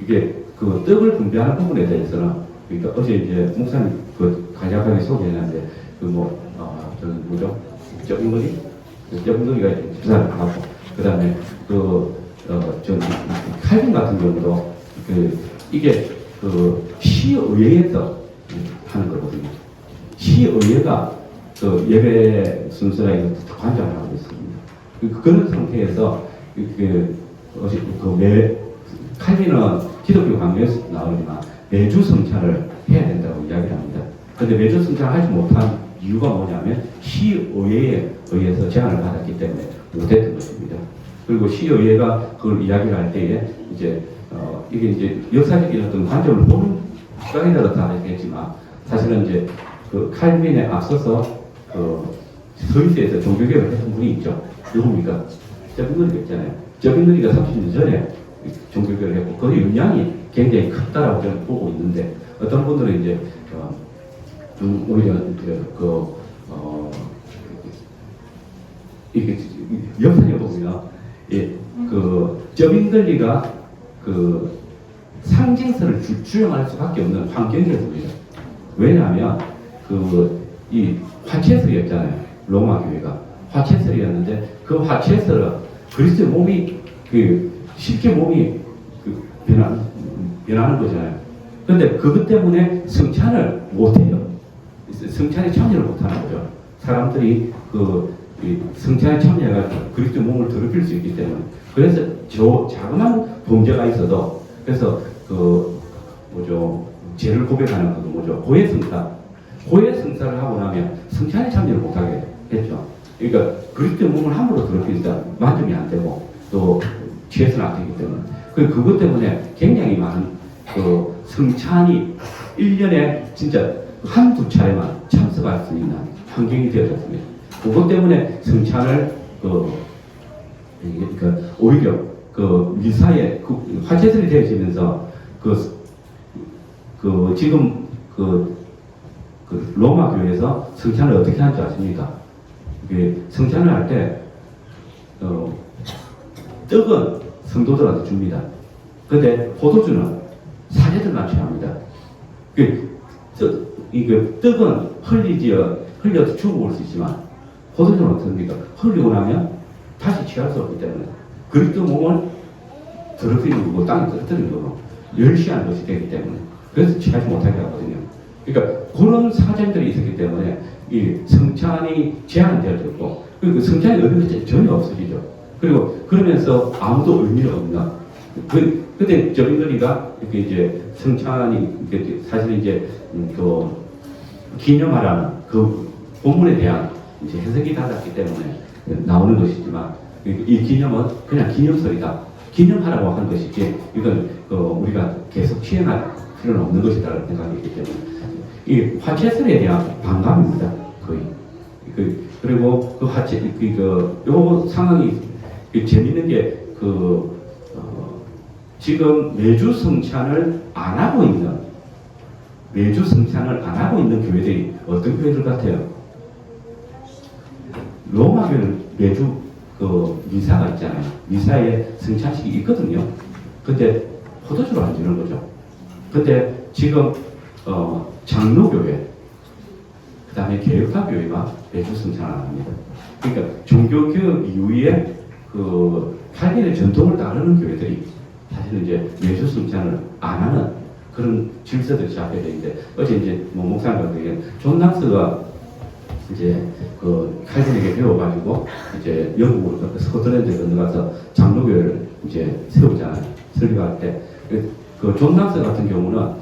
이게 그 떡을 분배하는 부분에 대해서는, 그러니까 어제 이제 목사님 그 간략하게 소개했는데 저는 뭐죠? 쩍은거리가 이제 주사를 하고, 그 다음에 칼빈 같은 경우도 이게 시의회에서 하는 거거든요. 시의회가 예배 순서에 관장을 하고 있습니다. 그런 상태에서 칼빈은 기독교 강요에서 나오지만 매주 성찬을 해야 된다고 이야기를 합니다. 그런데 매주 성찬을 하지 못한 이유가 뭐냐면 시의회에 의해서 제안을 받았기 때문에 못했던 것입니다. 그리고 시의회가 그걸 이야기를 할 때에 이제 이게 이제 역사적인 어떤 관점을 보는 시각에 따라 다르겠지만 사실은 이제 그 칼빈에 앞서서 그 스위스에서 종교개혁을 했던 분이 있죠. 누굽니까? 저빙거리가 있잖아요. 저빙거리가 30년 전에 종교개혁을 했고 그 영향이 굉장히 컸다라고 저는 보고 있는데 어떤 분들은 이제 오히려 이게 역사에 보면 그 저빙글리가 그 상징성을 주장할 수밖에 없는 환경이라고 해요. 왜냐하면 이 화채설이었잖아요. 로마 교회가 화채설이었는데 그 화채설은 그리스도의 몸이 쉽게 몸이 변하는 거잖아요. 그런데 그것 때문에 성찬을 못해요. 성찬에 참여를 못하는 거죠. 사람들이 이 성찬에 참여해가지고 그리스도의 몸을 더럽힐 수 있기 때문에. 그래서 저 자그마한 범죄가 있어도 그래서 죄를 고백하는 것도 고해 성사를 하고 나면 성찬에 참여를 못하게 했죠. 그러니까 그리스도의 몸을 함부로 더럽히다 만족이 안 되고 또 취해서는 안 되기 때문에 그것 때문에 굉장히 많은 성찬이 1년에 진짜 한두 차례만 참석할 수 있는 환경이 되어졌습니다. 그것 때문에 성찬을 오히려 미사에 화채설이 되어지면서 지금 로마 교회에서 성찬을 어떻게 하는지 아십니까? 성찬을 할 때 떡은 성도들한테 줍니다. 근데 포도주는 사제들만 취합니다. 떡은 흘려서 주고 올 수 있지만 포도주는 어떻습니까? 흘리고 나면 다시 취할 수 없기 때문에 그리스도 몸을 더럽히는 거고 땅에 떨어뜨리는 거고 멸시하는 것이 되기 때문에 그래서 취하지 못하게 하거든요. 그러니까 그런 사정들이 있었기 때문에 이 성찬이 제한되어졌고 그리고 성찬의 의미가 전혀 없어지죠. 그리고 그러면서 아무도 의미가 없는 그때 저빙거리가 이렇게 이제 성찬이 사실 이제 기념하라는 그 본문에 대한 이제 해석이 달랐기 때문에 나오는 것이지만 이 기념은 그냥 기념설이다. 기념하라고 한 것이지 이건 우리가 계속 시행할 필요는 없는 것이다라는 생각이기 때문에 이 화채설에 대한 반감입니다. 거의. 그리고 그 화채 요 상황이 재밌는 게 지금 매주 성찬을 안 하고 있는 교회들이 어떤 교회들 같아요? 로마 교회는 매주 미사가 있잖아요. 미사에 성찬식이 있거든요. 근데 포도주를 안 주는 거죠. 근데 지금 장로교회, 그 다음에 개혁파교회가 매주 성찬을 안 합니다. 그러니까 종교개혁 이후에 칼빈의 전통을 따르는 교회들이 사실은 이제 매주 성찬을 안 하는 그런 질서들이 시작되어 있는데 어제 이제 목사님과 존 낙스가 이제 칼빈에게 배워가지고 이제 영국으로 스코틀랜드에 건너가서 장로교회를 이제 세우잖아요. 설교할 때 존 낙스 같은 경우는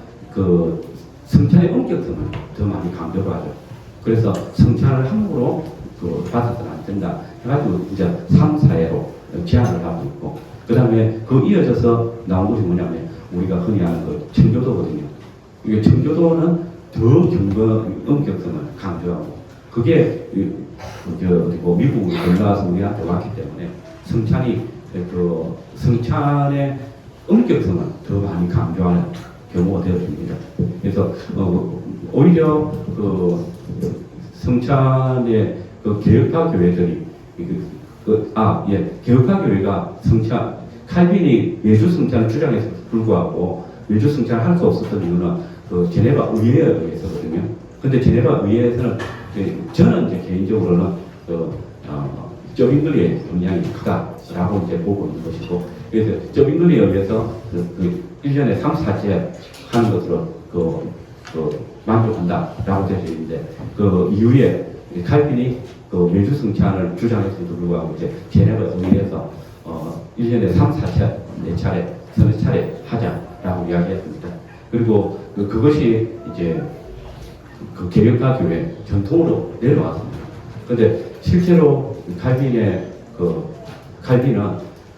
성찬의 엄격성을 더 많이 강조를 하죠. 그래서 성찬을 함부로 받아서는 안 된다 해가지고 이제 3, 4회로 제한을 하고 있고 그 다음에 이어져서 나온 것이 뭐냐면 우리가 흔히 하는 청교도거든요. 이게 청교도는 더 엄격성을 강조하고 그게 미국으로 건너와서 우리한테 왔기 때문에 성찬의 엄격성을 더 많이 강조하는 경우가 되어집니다. 그래서 오히려 성찬의 개혁파 교회들이 개혁파 교회가 칼빈이 매주 성찬을 주장해서 불구하고 매주 성찬을 할 수 없었던 이유는 제네바 의회에 의해서거든요. 근데 제네바 의회에서는 저는 이제 개인적으로는 저빙글리의 영향이 크다라고 이제 보고 있는 것이고 그래서 저빙글리에 의해서 1년에 3, 4째 하는 것으로 만족한다라고 되어 있는데 이후에 칼빈이 매주 성찬을 주장했음에도 불구하고 이제 제네바 의회에서 1년에 3, 4차, 4차례, 3차례 하자라고 이야기했습니다. 그리고 그것이 이제 개혁파 교회 전통으로 내려왔습니다. 근데 실제로 칼빈은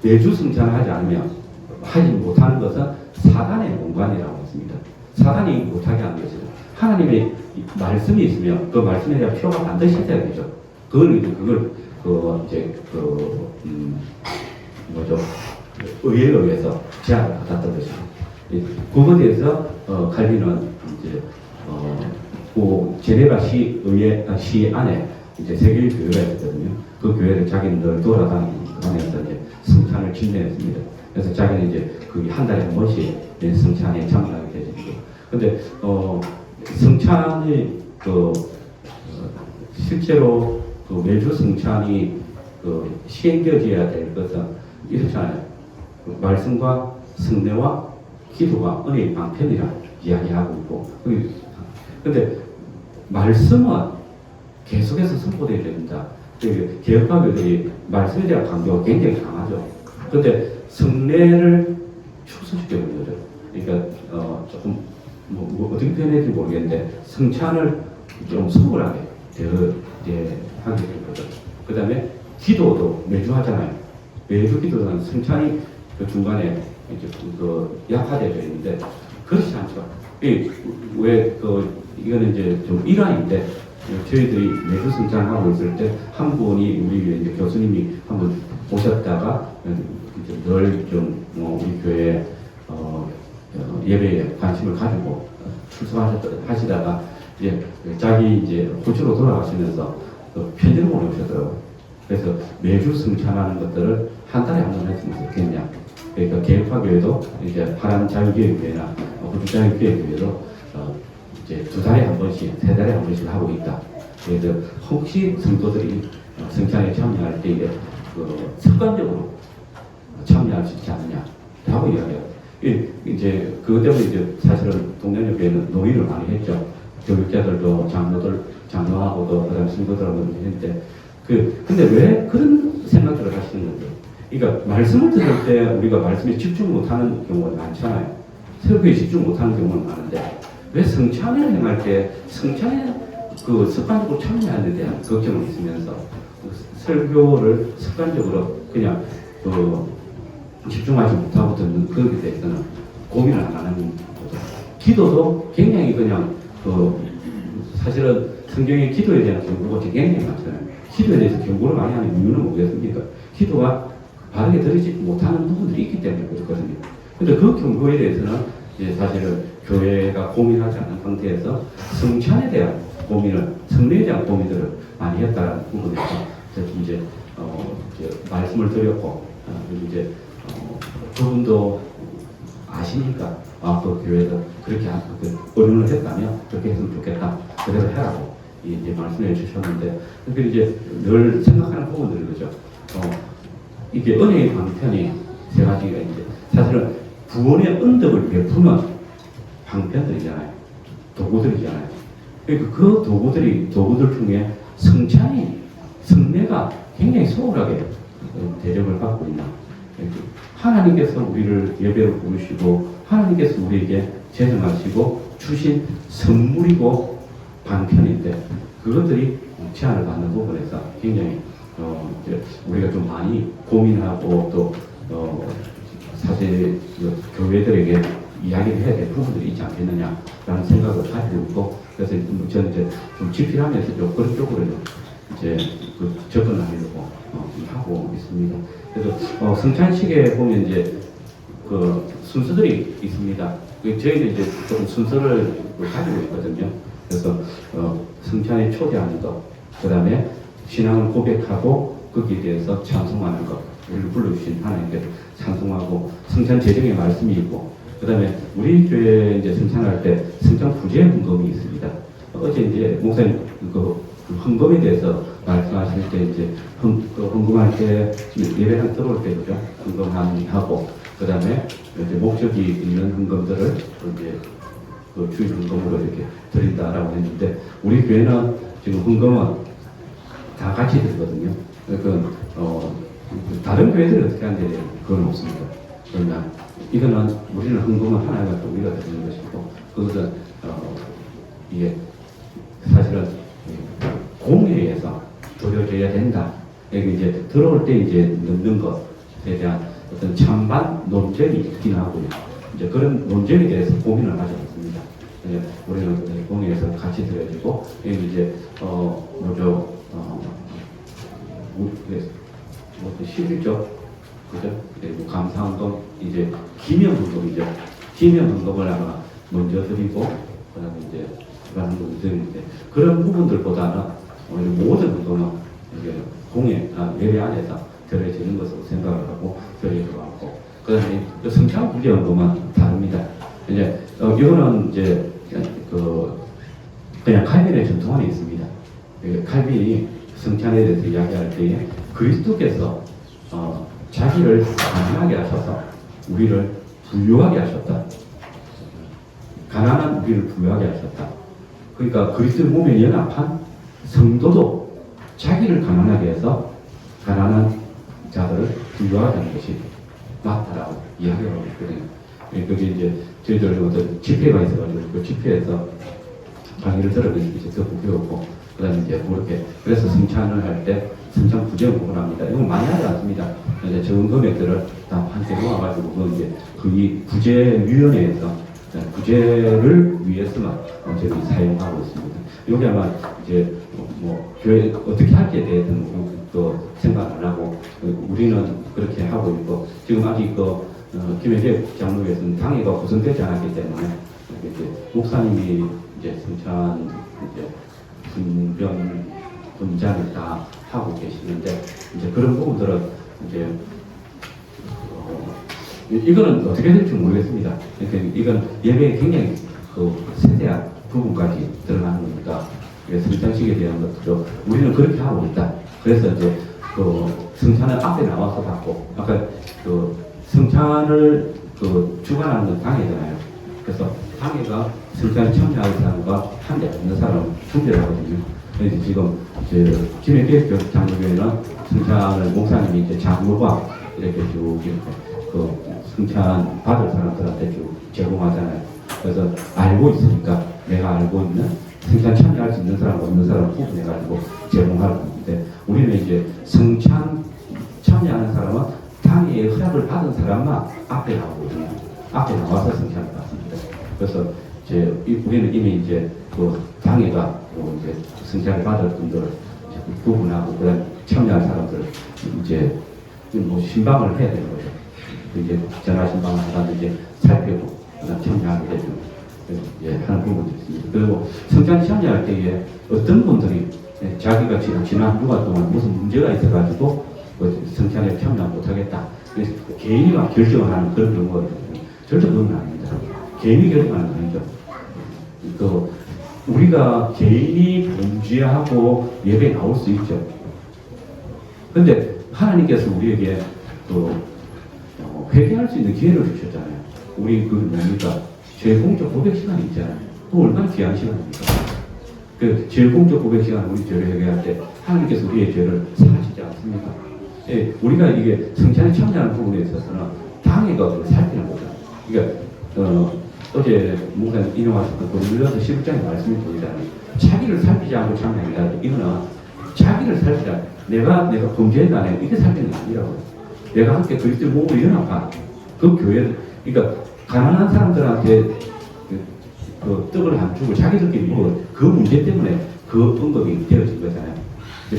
매주 승천을 하지 않으면 하지 못하는 것은 사단의 공간이라고 했습니다. 사단이 못하게 하는 것이죠. 하나님의 말씀이 있으면 그 말씀에 대한 필요가 반드시 있어야 되죠. 그걸 뭐죠? 의회에 의해서 제안을 받았던 것이죠. 그거에 대해서 칼빈은 이제 그 제네바 시 안에 이제 세계의 교회가 있었거든요. 그 교회를 자기는 늘 돌아다니면서 이제 성찬을 진행했습니다. 그래서 자기는 이제 그 한 달에 한 번씩 성찬에 참여하게 되죠. 근데 성찬이 실제로 매주 성찬이 시행되어져야 될 것은 이렇잖아요. 말씀과 성례와 기도가 은혜의 방편이라 이야기하고 있고, 근데 말씀은 계속해서 선포되어야 됩니다. 개혁파교들이 말씀에 대한 강조가 굉장히 강하죠. 근데 성례를 축소시켜버린 거죠. 그러니까 조금 어떻게 표현할지 모르겠는데 성찬을 좀 소홀하게 하게 된 거죠. 그 다음에 기도도 매주 하잖아요. 매주 기도는 성찬이 그 중간에 이제 약화되어 있는데 그렇지 않죠. 이거는 이제 좀 일환인데 저희들이 매주 성찬하고 있을 때 한 분이 우리 이제 교수님이 한 분 오셨다가 늘 좀 우리 교회 예배에 관심을 가지고 출석하시다가 이제 자기 이제 호주로 돌아가시면서 편지를 보내오셨더라고요. 그래서 매주 성찬하는 것들을 한 달에 한 번 했으면 좋겠냐. 그러니까 개혁파교회도 이제 파란자유교회나 호주자유교회도 이제 2달에 한 번씩, 3달에 한 번씩 하고 있다. 그래서 혹시 성도들이 성찬에 참여할 때 습관적으로 참여할 수 있지 않느냐라고 이야기해요. 이제 그것 때문에 이제 사실은 동년협회는 논의를 많이 했죠. 교육자들도 장로하고도 그다음 신부들하고도 했는데 근데 왜 그런 생각들을 하시는 건지. 그러니까 말씀을 들을 때 우리가 말씀에 집중 못하는 경우가 많잖아요. 설교에 집중 못하는 경우는 많은데 왜 성찬을 행할 때 성찬에 습관적으로 참여하는 데 대한 걱정이 있으면서 설교를 습관적으로 그냥 집중하지 못하고 듣는 그것에 대해서는 고민을 안 하는 거죠. 기도도 굉장히 그냥 사실은 성경의 기도에 대한 경고가 굉장히 많잖아요. 기도에 대해서 경고를 많이 하는 이유는 뭐겠습니까? 기도가 바르게 들리지 못하는 부분들이 있기 때문에 그렇거든요. 근데 그 경고에 대해서는 이제 사실은 교회가 고민하지 않은 상태에서 성찬에 대한 고민을, 성례에 대한 고민들을 많이 했다는 부분에서 이제 말씀을 드렸고, 그리고 이제 그분도 아시니까 그 교회도 그렇게 의논을 했다면 그렇게 했으면 좋겠다, 그대로 해라고 이제 말씀해 주셨는데, 그게 이제 늘 생각하는 부분들이 그죠. 이게 은혜의 방편이 3가지가 있는데 사실은 구원의 은덕을 베푸는 방편들이잖아요. 도구들이잖아요. 그러니까 그 도구들 중에 성례가 굉장히 소홀하게 대접을 받고 있나. 하나님께서 우리를 예배로 부르시고 하나님께서 우리에게 제정하시고 주신 선물이고 방편인데 그것들이 제한을 받는 부분에서 굉장히 우리가 좀 많이 고민하고 또 사실 교회들에게 이야기를 해야 될 부분들이 있지 않겠느냐라는 생각을 가지고 있고, 그래서 저는 이제 좀 집필하면서 좀 그런 쪽으로 이제 접근하려고 하고 있습니다. 그래서 성찬식에 보면 이제 순서들이 있습니다. 저희는 이제 조금 순서를 가지고 있거든요. 그래서 성찬에 초대하는 것, 그 다음에 신앙을 고백하고 거기에 대해서 찬송하는 것, 우리를 불러주신 하나님께 찬송하고 성찬 제정의 말씀이 있고, 그 다음에 우리 교회 이제 성찬할 때 성찬 부재 헌금이 있습니다. 어제 이제 목사님 헌금에 대해서 말씀하실 때 이제 헌금할 때 예배당 들어올 때 그죠? 헌금하고, 그 다음에 이제 목적이 있는 헌금들을 이제 주일 헌금으로 이렇게 드린다라고 했는데, 우리 교회는 지금 헌금은 다 같이 드리거든요. 그러니까 다른 교회들은 어떻게 하는지 그건 없습니다. 그러나 이거는 우리는 헌금은 하나님과 또 우리가 드리는 것이고, 그것은 이게 사실은 공회에서 드려져야 된다. 이게 이제 들어올 때 이제 넣는 것에 대한 어떤 찬반 논쟁이 있긴 하고요. 이제 그런 논쟁에 대해서 고민을 하지 않습니다. 예, 우리는 공회에서 같이 들어지고 이제 뭐죠 뭐 11조 그죠? 그리고 감사운동 이제 기념운동이죠. 기념운동을 아마 먼저 드리고 그다음에 이제 그런 운동인데 그런 부분들보다는 모든 운동은 이게 공예 예배 안에서 들어지는 것으로 생각을 하고 들어지고 하고 그다음에 성찬 구제 운동은 다릅니다. 이제 이거는 이제 그냥 칼빈의 전통 안에 있습니다. 칼빈이 성찬에 대해서 이야기할 때에 그리스도께서 자기를 가난하게 하셔서 우리를 부유하게 하셨다. 가난한 우리를 부유하게 하셨다. 그러니까 그리스도 몸에 연합한 성도도 자기를 가난하게 해서 가난한 자들을 부유하게 하는 것이 맞다라고 이야기를 하고 있거든요. 그게 이제 저희들 어떤 집회가 있어가지고 그 집회에서 강의를 들어보니까 듣고 배웠고 그다음에 이제 그렇게 그래서 성찬을 할 때 성찬 구제를 구분합니다. 이건 많이 하지 않습니다. 이제 적은 금액들을 다 한테 모아가지고 그 이제 그 구제위원회에서 구제를 위해서만 저희 사용하고 있습니다. 여기 아마 이제 뭐 교회 어떻게 할지에 대해서는 또 생각 안 하고 우리는 그렇게 하고 있고 지금 아직 김혜재 장로에서는 당회가 구성되지 않았기 때문에 이제 목사님이 이제 성찬 이제 분장을 다 하고 계시는데 이제 그런 부분들은 이제 이거는 어떻게 될지 모르겠습니다. 그러니까 이건 예배에 굉장히 세세한 부분까지 들어가는 거니까 성찬식에 대한 것도 우리는 그렇게 하고 있다. 그래서 이제 성찬은 앞에 나와서 받고 아까 성찬을 주관하는 건 당회잖아요. 그래서 당회가 성찬에 참여할 사람과 참여 없는 사람을 분별하거든요. 그래서 지금 김해교회 장로교회는 성찬을 목사님이 이제 장로가 이렇게 쭉 이렇게 성찬 받을 사람들한테 쭉 제공하잖아요. 그래서 알고 있으니까 내가 알고 있는 성찬 참여할 수 있는 사람 없는 사람 구분해가지고 제공하는 건데 우리는 이제 성찬 참여하는 사람은 당회의 허락을 받은 사람만 앞에 나오거든요. 앞에 나와서 성찬을 받습니다. 그래서 우리는 이미 이제 당회가 이제 성찬을 받을 분들을 구분하고 그다음 참여할 사람들을 이제 뭐 신방을 해야 되는 거죠. 이제 전화 신방을 하다가 이제 살펴보고 그다음 참여하게 되죠. 예, 하는 부분도 있습니다. 그리고 성찬 참여할 때에 어떤 분들이 자기가 지난 휴가 동안 무슨 문제가 있어가지고 성찬에 참여 못하겠다. 그래서 개인이 막 결정을 하는 그런 경우가 절대 그런 건 아닙니다. 개인이 결정하는 건 아니죠. 우리가 개인이 범죄하고 예배에 나올 수 있죠. 근데 하나님께서 우리에게 회개할 수 있는 기회를 주셨잖아요. 우리 뭡니까? 죄공적 고백 시간이 있잖아요. 또 얼마나 귀한 시간입니까? 죄공적 고백 시간 우리 죄를 회개할 때 하나님께서 우리의 죄를 사하시지 않습니까? 예, 우리가 이게 성찬에 참여하는 부분에 있어서는 당회가 살피는 거죠. 그러니까 어제 목사님 인용하셨던 고린도전서 11장의 말씀이 보이잖아요. 자기를 살피지 않고 참여한다. 이거는 자기를 살피자. 내가 범죄했다네. 이게 살피는 게 아니라고요. 내가 함께 그리스도의 몸으로 연합한 그 교회, 그러니까 가난한 사람들한테 떡을 안 주고 자기들끼리 먹은 그 문제 때문에 그 언급이 되어진 거잖아요.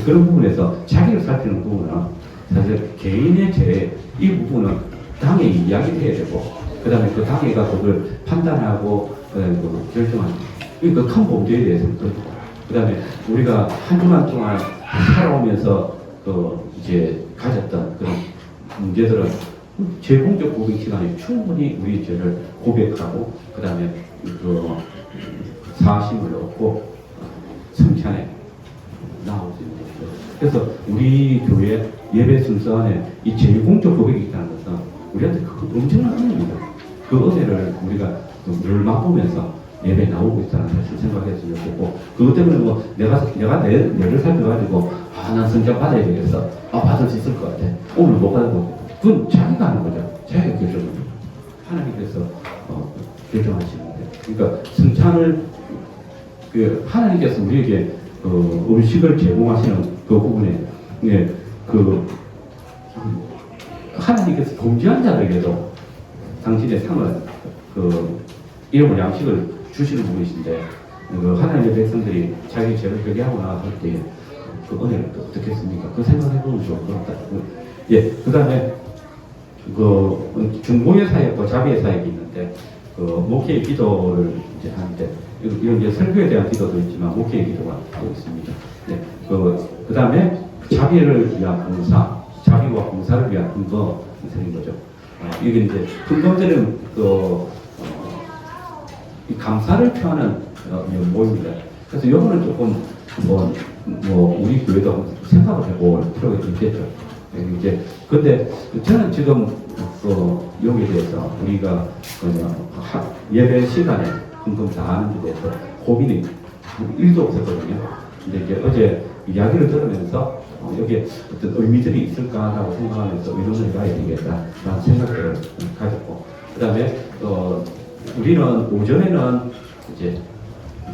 그런 부분에서 자기를 살피는 부분은 사실 개인의 죄, 이 부분은 당에 이야기를 해야 되고, 그 다음에 그 당회가 그걸 판단하고, 결정하는, 그러니까 큰 범죄에 대해서는 그렇고, 그 다음에 우리가 한 주간 동안 살아오면서 이제 가졌던 그런 문제들은 제공적 고백 시간에 충분히 우리 죄를 고백하고, 그 다음에 사심을 얻고, 성찬에 나올 수 있는 것이죠. 그래서 우리 교회 예배 순서 안에 이 제공적 고백이 있다는 것은 우리한테 엄청난 은혜입니다. 그 은혜를 우리가 늘 맛보면서 예배 나오고 있다는 사실 생각했으면 좋겠고, 그것 때문에 내가 내를 살펴가지고 난 성찬 받아야 되겠어. 받을 수 있을 것 같아. 오늘 못 받아도 그건 자기가 하는 거죠. 자기가 결정합니다. 하나님께서 결정하시는데, 그러니까 성찬을 하나님께서 우리에게 음식을 제공하시는 그 부분에 하나님께서 범죄한 자들에게도 당신의 상을 이름을 양식을 주시는 분이신데 하나님의 백성들이 자기 죄를 회개하고 나왔을 때 그 은혜를 또 어떻겠습니까? 그 생각해보면 좀 그렇다. 예, 그 다음에 중보의 사역과 자비의 사역이 있는데 목회의 기도를 이제 하는데 이런 이제 설교에 대한 기도도 있지만 목회의 기도가 또 있습니다. 예, 그 다음에 자비를 위한 봉사, 자비와 봉사를 위한 근거 선생인 거죠. 이게 이제 근거들은 이 감사를 표하는 모임입니다. 그래서 이거는 조금 우리 교회도 생각을 해볼 필요가 있겠죠. 이제 근데 저는 지금 여기에 대해서 우리가 예배 시간에 금금 다 하는 데 대해서 고민이 1도 없었거든요. 근데 이제 어제 이야기를 들으면서 여기에 어떤 의미들이 있을까라고 생각하면서 의논을 해봐야 되겠다라는 생각들을 가졌고, 그 다음에 우리는 오전에는 이제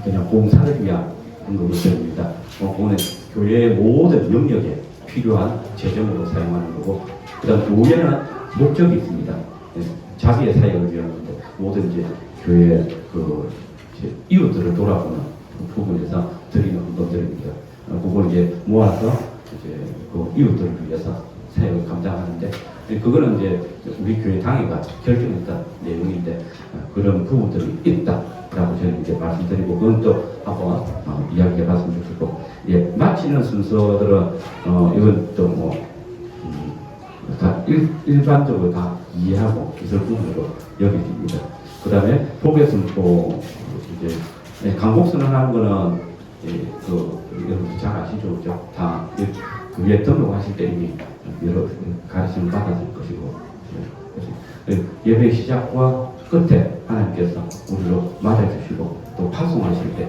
그냥 봉사를 위한 언급입니다. 그거는 교회의 모든 영역에 필요한 재정으로 사용하는 거고, 그 다음 오후에는 목적이 있습니다. 자비의 사역을 위한 건데, 모든 이제 교회 이제 이웃들을 돌아보는 그 부분에서 드리는 헌금들입니다. 그걸 이제 모아서 이제 이웃들을 위해서 사역을 감당하는데, 그거는 이제 우리 교회 당회가 결정했던 내용인데 그런 부분들이 있다라고 저는 이제 말씀드리고, 그건 또 한번 이야기해봤으면 좋겠고, 예, 마치는 순서들은 이건 또 다 일반적으로 다 이해하고 기술 부분으로 여겨집니다. 그 다음에 복의 선포, 이제 강복 선언하는 거는 여러분 잘 아시죠, 그죠? 다 위에 등록하실 때 이미 여러 가르침을 받았을 것이고, 그래서 예배 시작과 끝에 하나님께서 우리로 맞아주시고 또 파송하실 때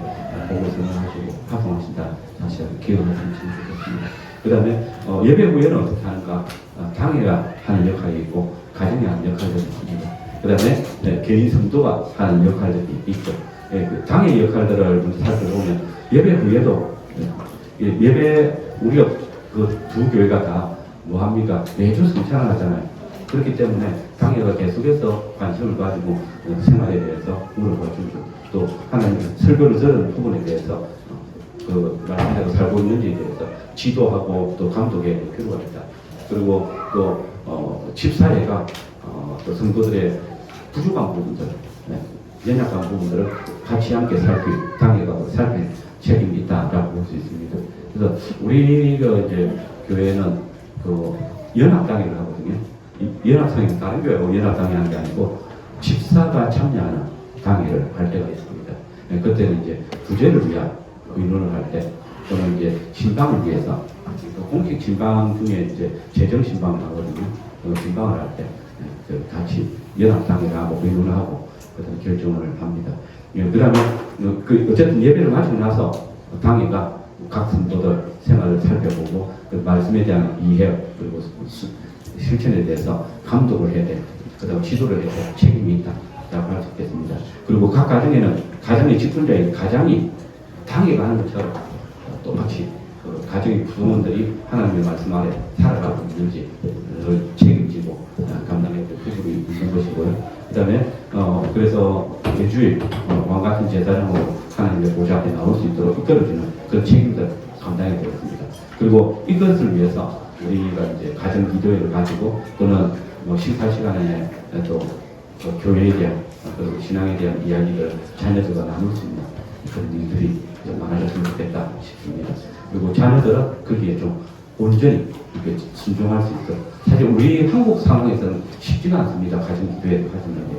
복을 선언하시고 파송하신다 다시 한번 기억하시면 좋겠습니다. 그 다음에 예배 후에는 어떻게 하는가? 당회가 하는 역할이 있고 가정이 하는 역할들이 있습니다. 그 다음에 개인 성도가 하는 역할들이 있죠. 그 당의 역할들을 먼저 살펴보면 예배 후에도 예배 우리가 그 두 교회가 다 뭐합니까? 매주 성찬을 하잖아요. 그렇기 때문에 당회가 계속해서 관심을 가지고 생활에 대해서 물어봐주고, 또 하나님 설교를 들은 부분에 대해서 말씀대로 살고 있는지에 대해서 지도하고 또 감독에 필요가 있다. 그리고 또 집사회가 또 성도들의 부족한 부분들, 연약한 부분들을 같이 함께 당회가 살필 책임이 있다라고 볼 수 있습니다. 그래서 우리가 이제 교회는 연합당회를 하거든요. 연합당회는 다른 교회하고 연합당회 하는 게 아니고 집사가 참여하는 당회를 할 때가 있습니다. 그때는 이제 부재를 위한 의논을 할 때, 또는 이제 신방을 위해서 공식 신방 중에 이제 재정 신방을 하거든요. 신방을 할 때 같이 연합당회를 하고 의논을 하고 그다음 결정을 합니다. 그다음에 어쨌든 예배를 마치고 나서 당회가 각 성도들 생활을 살펴보고 그 말씀에 대한 이해 그리고 실천에 대해서 감독을 해야 돼. 그다음 지도를 해야 돼. 책임이 있다라고 할 수 있겠습니다. 그리고 각 가정에는 가정의 집권자인 가장이 당회가 하는 것처럼 똑같이 가정의 구성원들이 하나님의 말씀 아래 살아가고 있는지 책임지고 감당해야 될 부분이 있는 것이고요. 그 다음에 그래서 매주일 왕같은 제사장으로 하나님의 보좌 앞에 나올 수 있도록 이끌어주는 그런 책임들 감당해야 되겠습니다. 그리고 이것을 위해서 우리가 이제 가정 기도회를 가지고 또는 식사 시간에 또 교회에 대한 그리고 신앙에 대한 이야기를 자녀들과 나눌 수 있는 그런 일들이 좀 많아졌으면 좋겠다 싶습니다. 그리고 자녀들은 거기에 좀 온전히 이렇게 순종할 수 있어. 사실 우리 한국 상황에서는 쉽지가 않습니다. 가정 기도회도 하시는 게.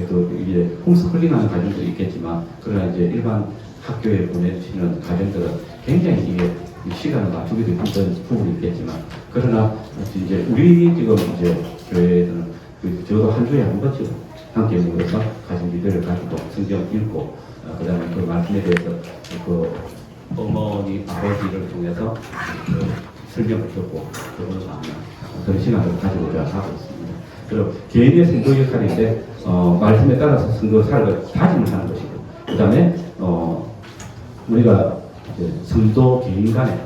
또 이게 홈스쿨링하는 가정들이 있겠지만, 그러나 이제 일반 학교에 보내시는 가정들은 굉장히 이게 시간을 맞추기도 힘든 부분이 있겠지만, 그러나 이제 우리 지금 이제 교회에서는 저도 한 주에 한 번쯤 함께 모여서 가정 기도를 가지고 성경 읽고, 그 다음에 그 말씀에 대해서 어머니, 아버지를 통해서 설명을 듣고 그런 시간을 가지고자 하고 있습니다. 그리고 개인의 선거 역할인데 말씀에 따라서 선거 사역을 다짐을 하는 것이고, 그 다음에 우리가 성도 개인 간에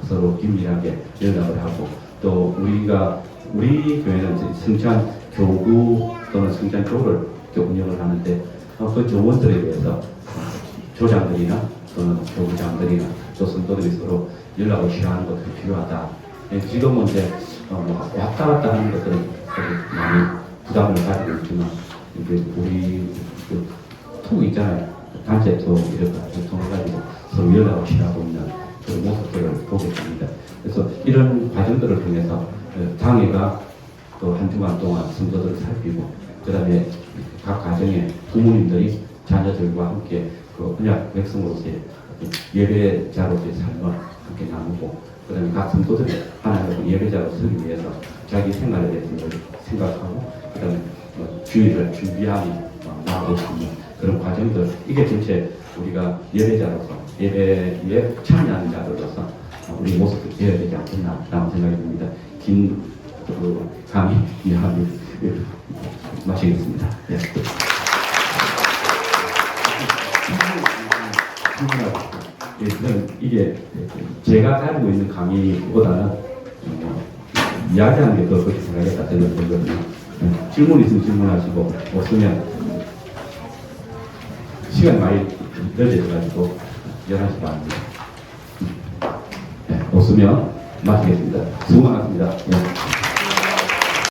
서로 긴밀하게 연락을 하고, 또 우리가 우리 교회는 이제 성찬 교구 또는 성찬 교를 이렇게 운영을 하는데 그 조원들에 대해서 조장들이나 또는 교부장들이나 또 성도들이 서로 연락을 취하는 것이 필요하다. 지금은 이제 왔다 갔다 하는 것들은 많이 부담을 가지고 있지만 이제 우리 톡 있잖아요. 단체 톡 이렇게 통해 가지고 서로 연락을 취하고 있는 그런 모습들을 보게 됩니다. 그래서 이런 과정들을 통해서 당회가 또 한 주간 동안 성도들을 살피고 그다음에 각 가정의 부모님들이 자녀들과 함께 그 언약 백성으로서의 예배자로서의 삶을 함께 나누고 그다음에 각 성도들이 하나님의 예배자로 서기 위해서 자기 생활에 대해서 생각하고 그다음에 주의를 준비하며 나아갈 수 있는 그런 과정들 이게 전체 우리가 예배자로서 예배에 참여하는 자들로서 우리 모습을 되어야 되지 않겠나라는 생각이 듭니다. 긴 강의 이야기 마치겠습니다. 예. 이게 제가 가지고 있는 강의보다는 이야기하는 게 더 그렇게 생각했다 생각되거든요. 질문 있으면 질문하시고 없으면 시간이 많이 늦어져가지고 11시 반입니다. 없으면 마치겠습니다. 수고 많았습니다. 예.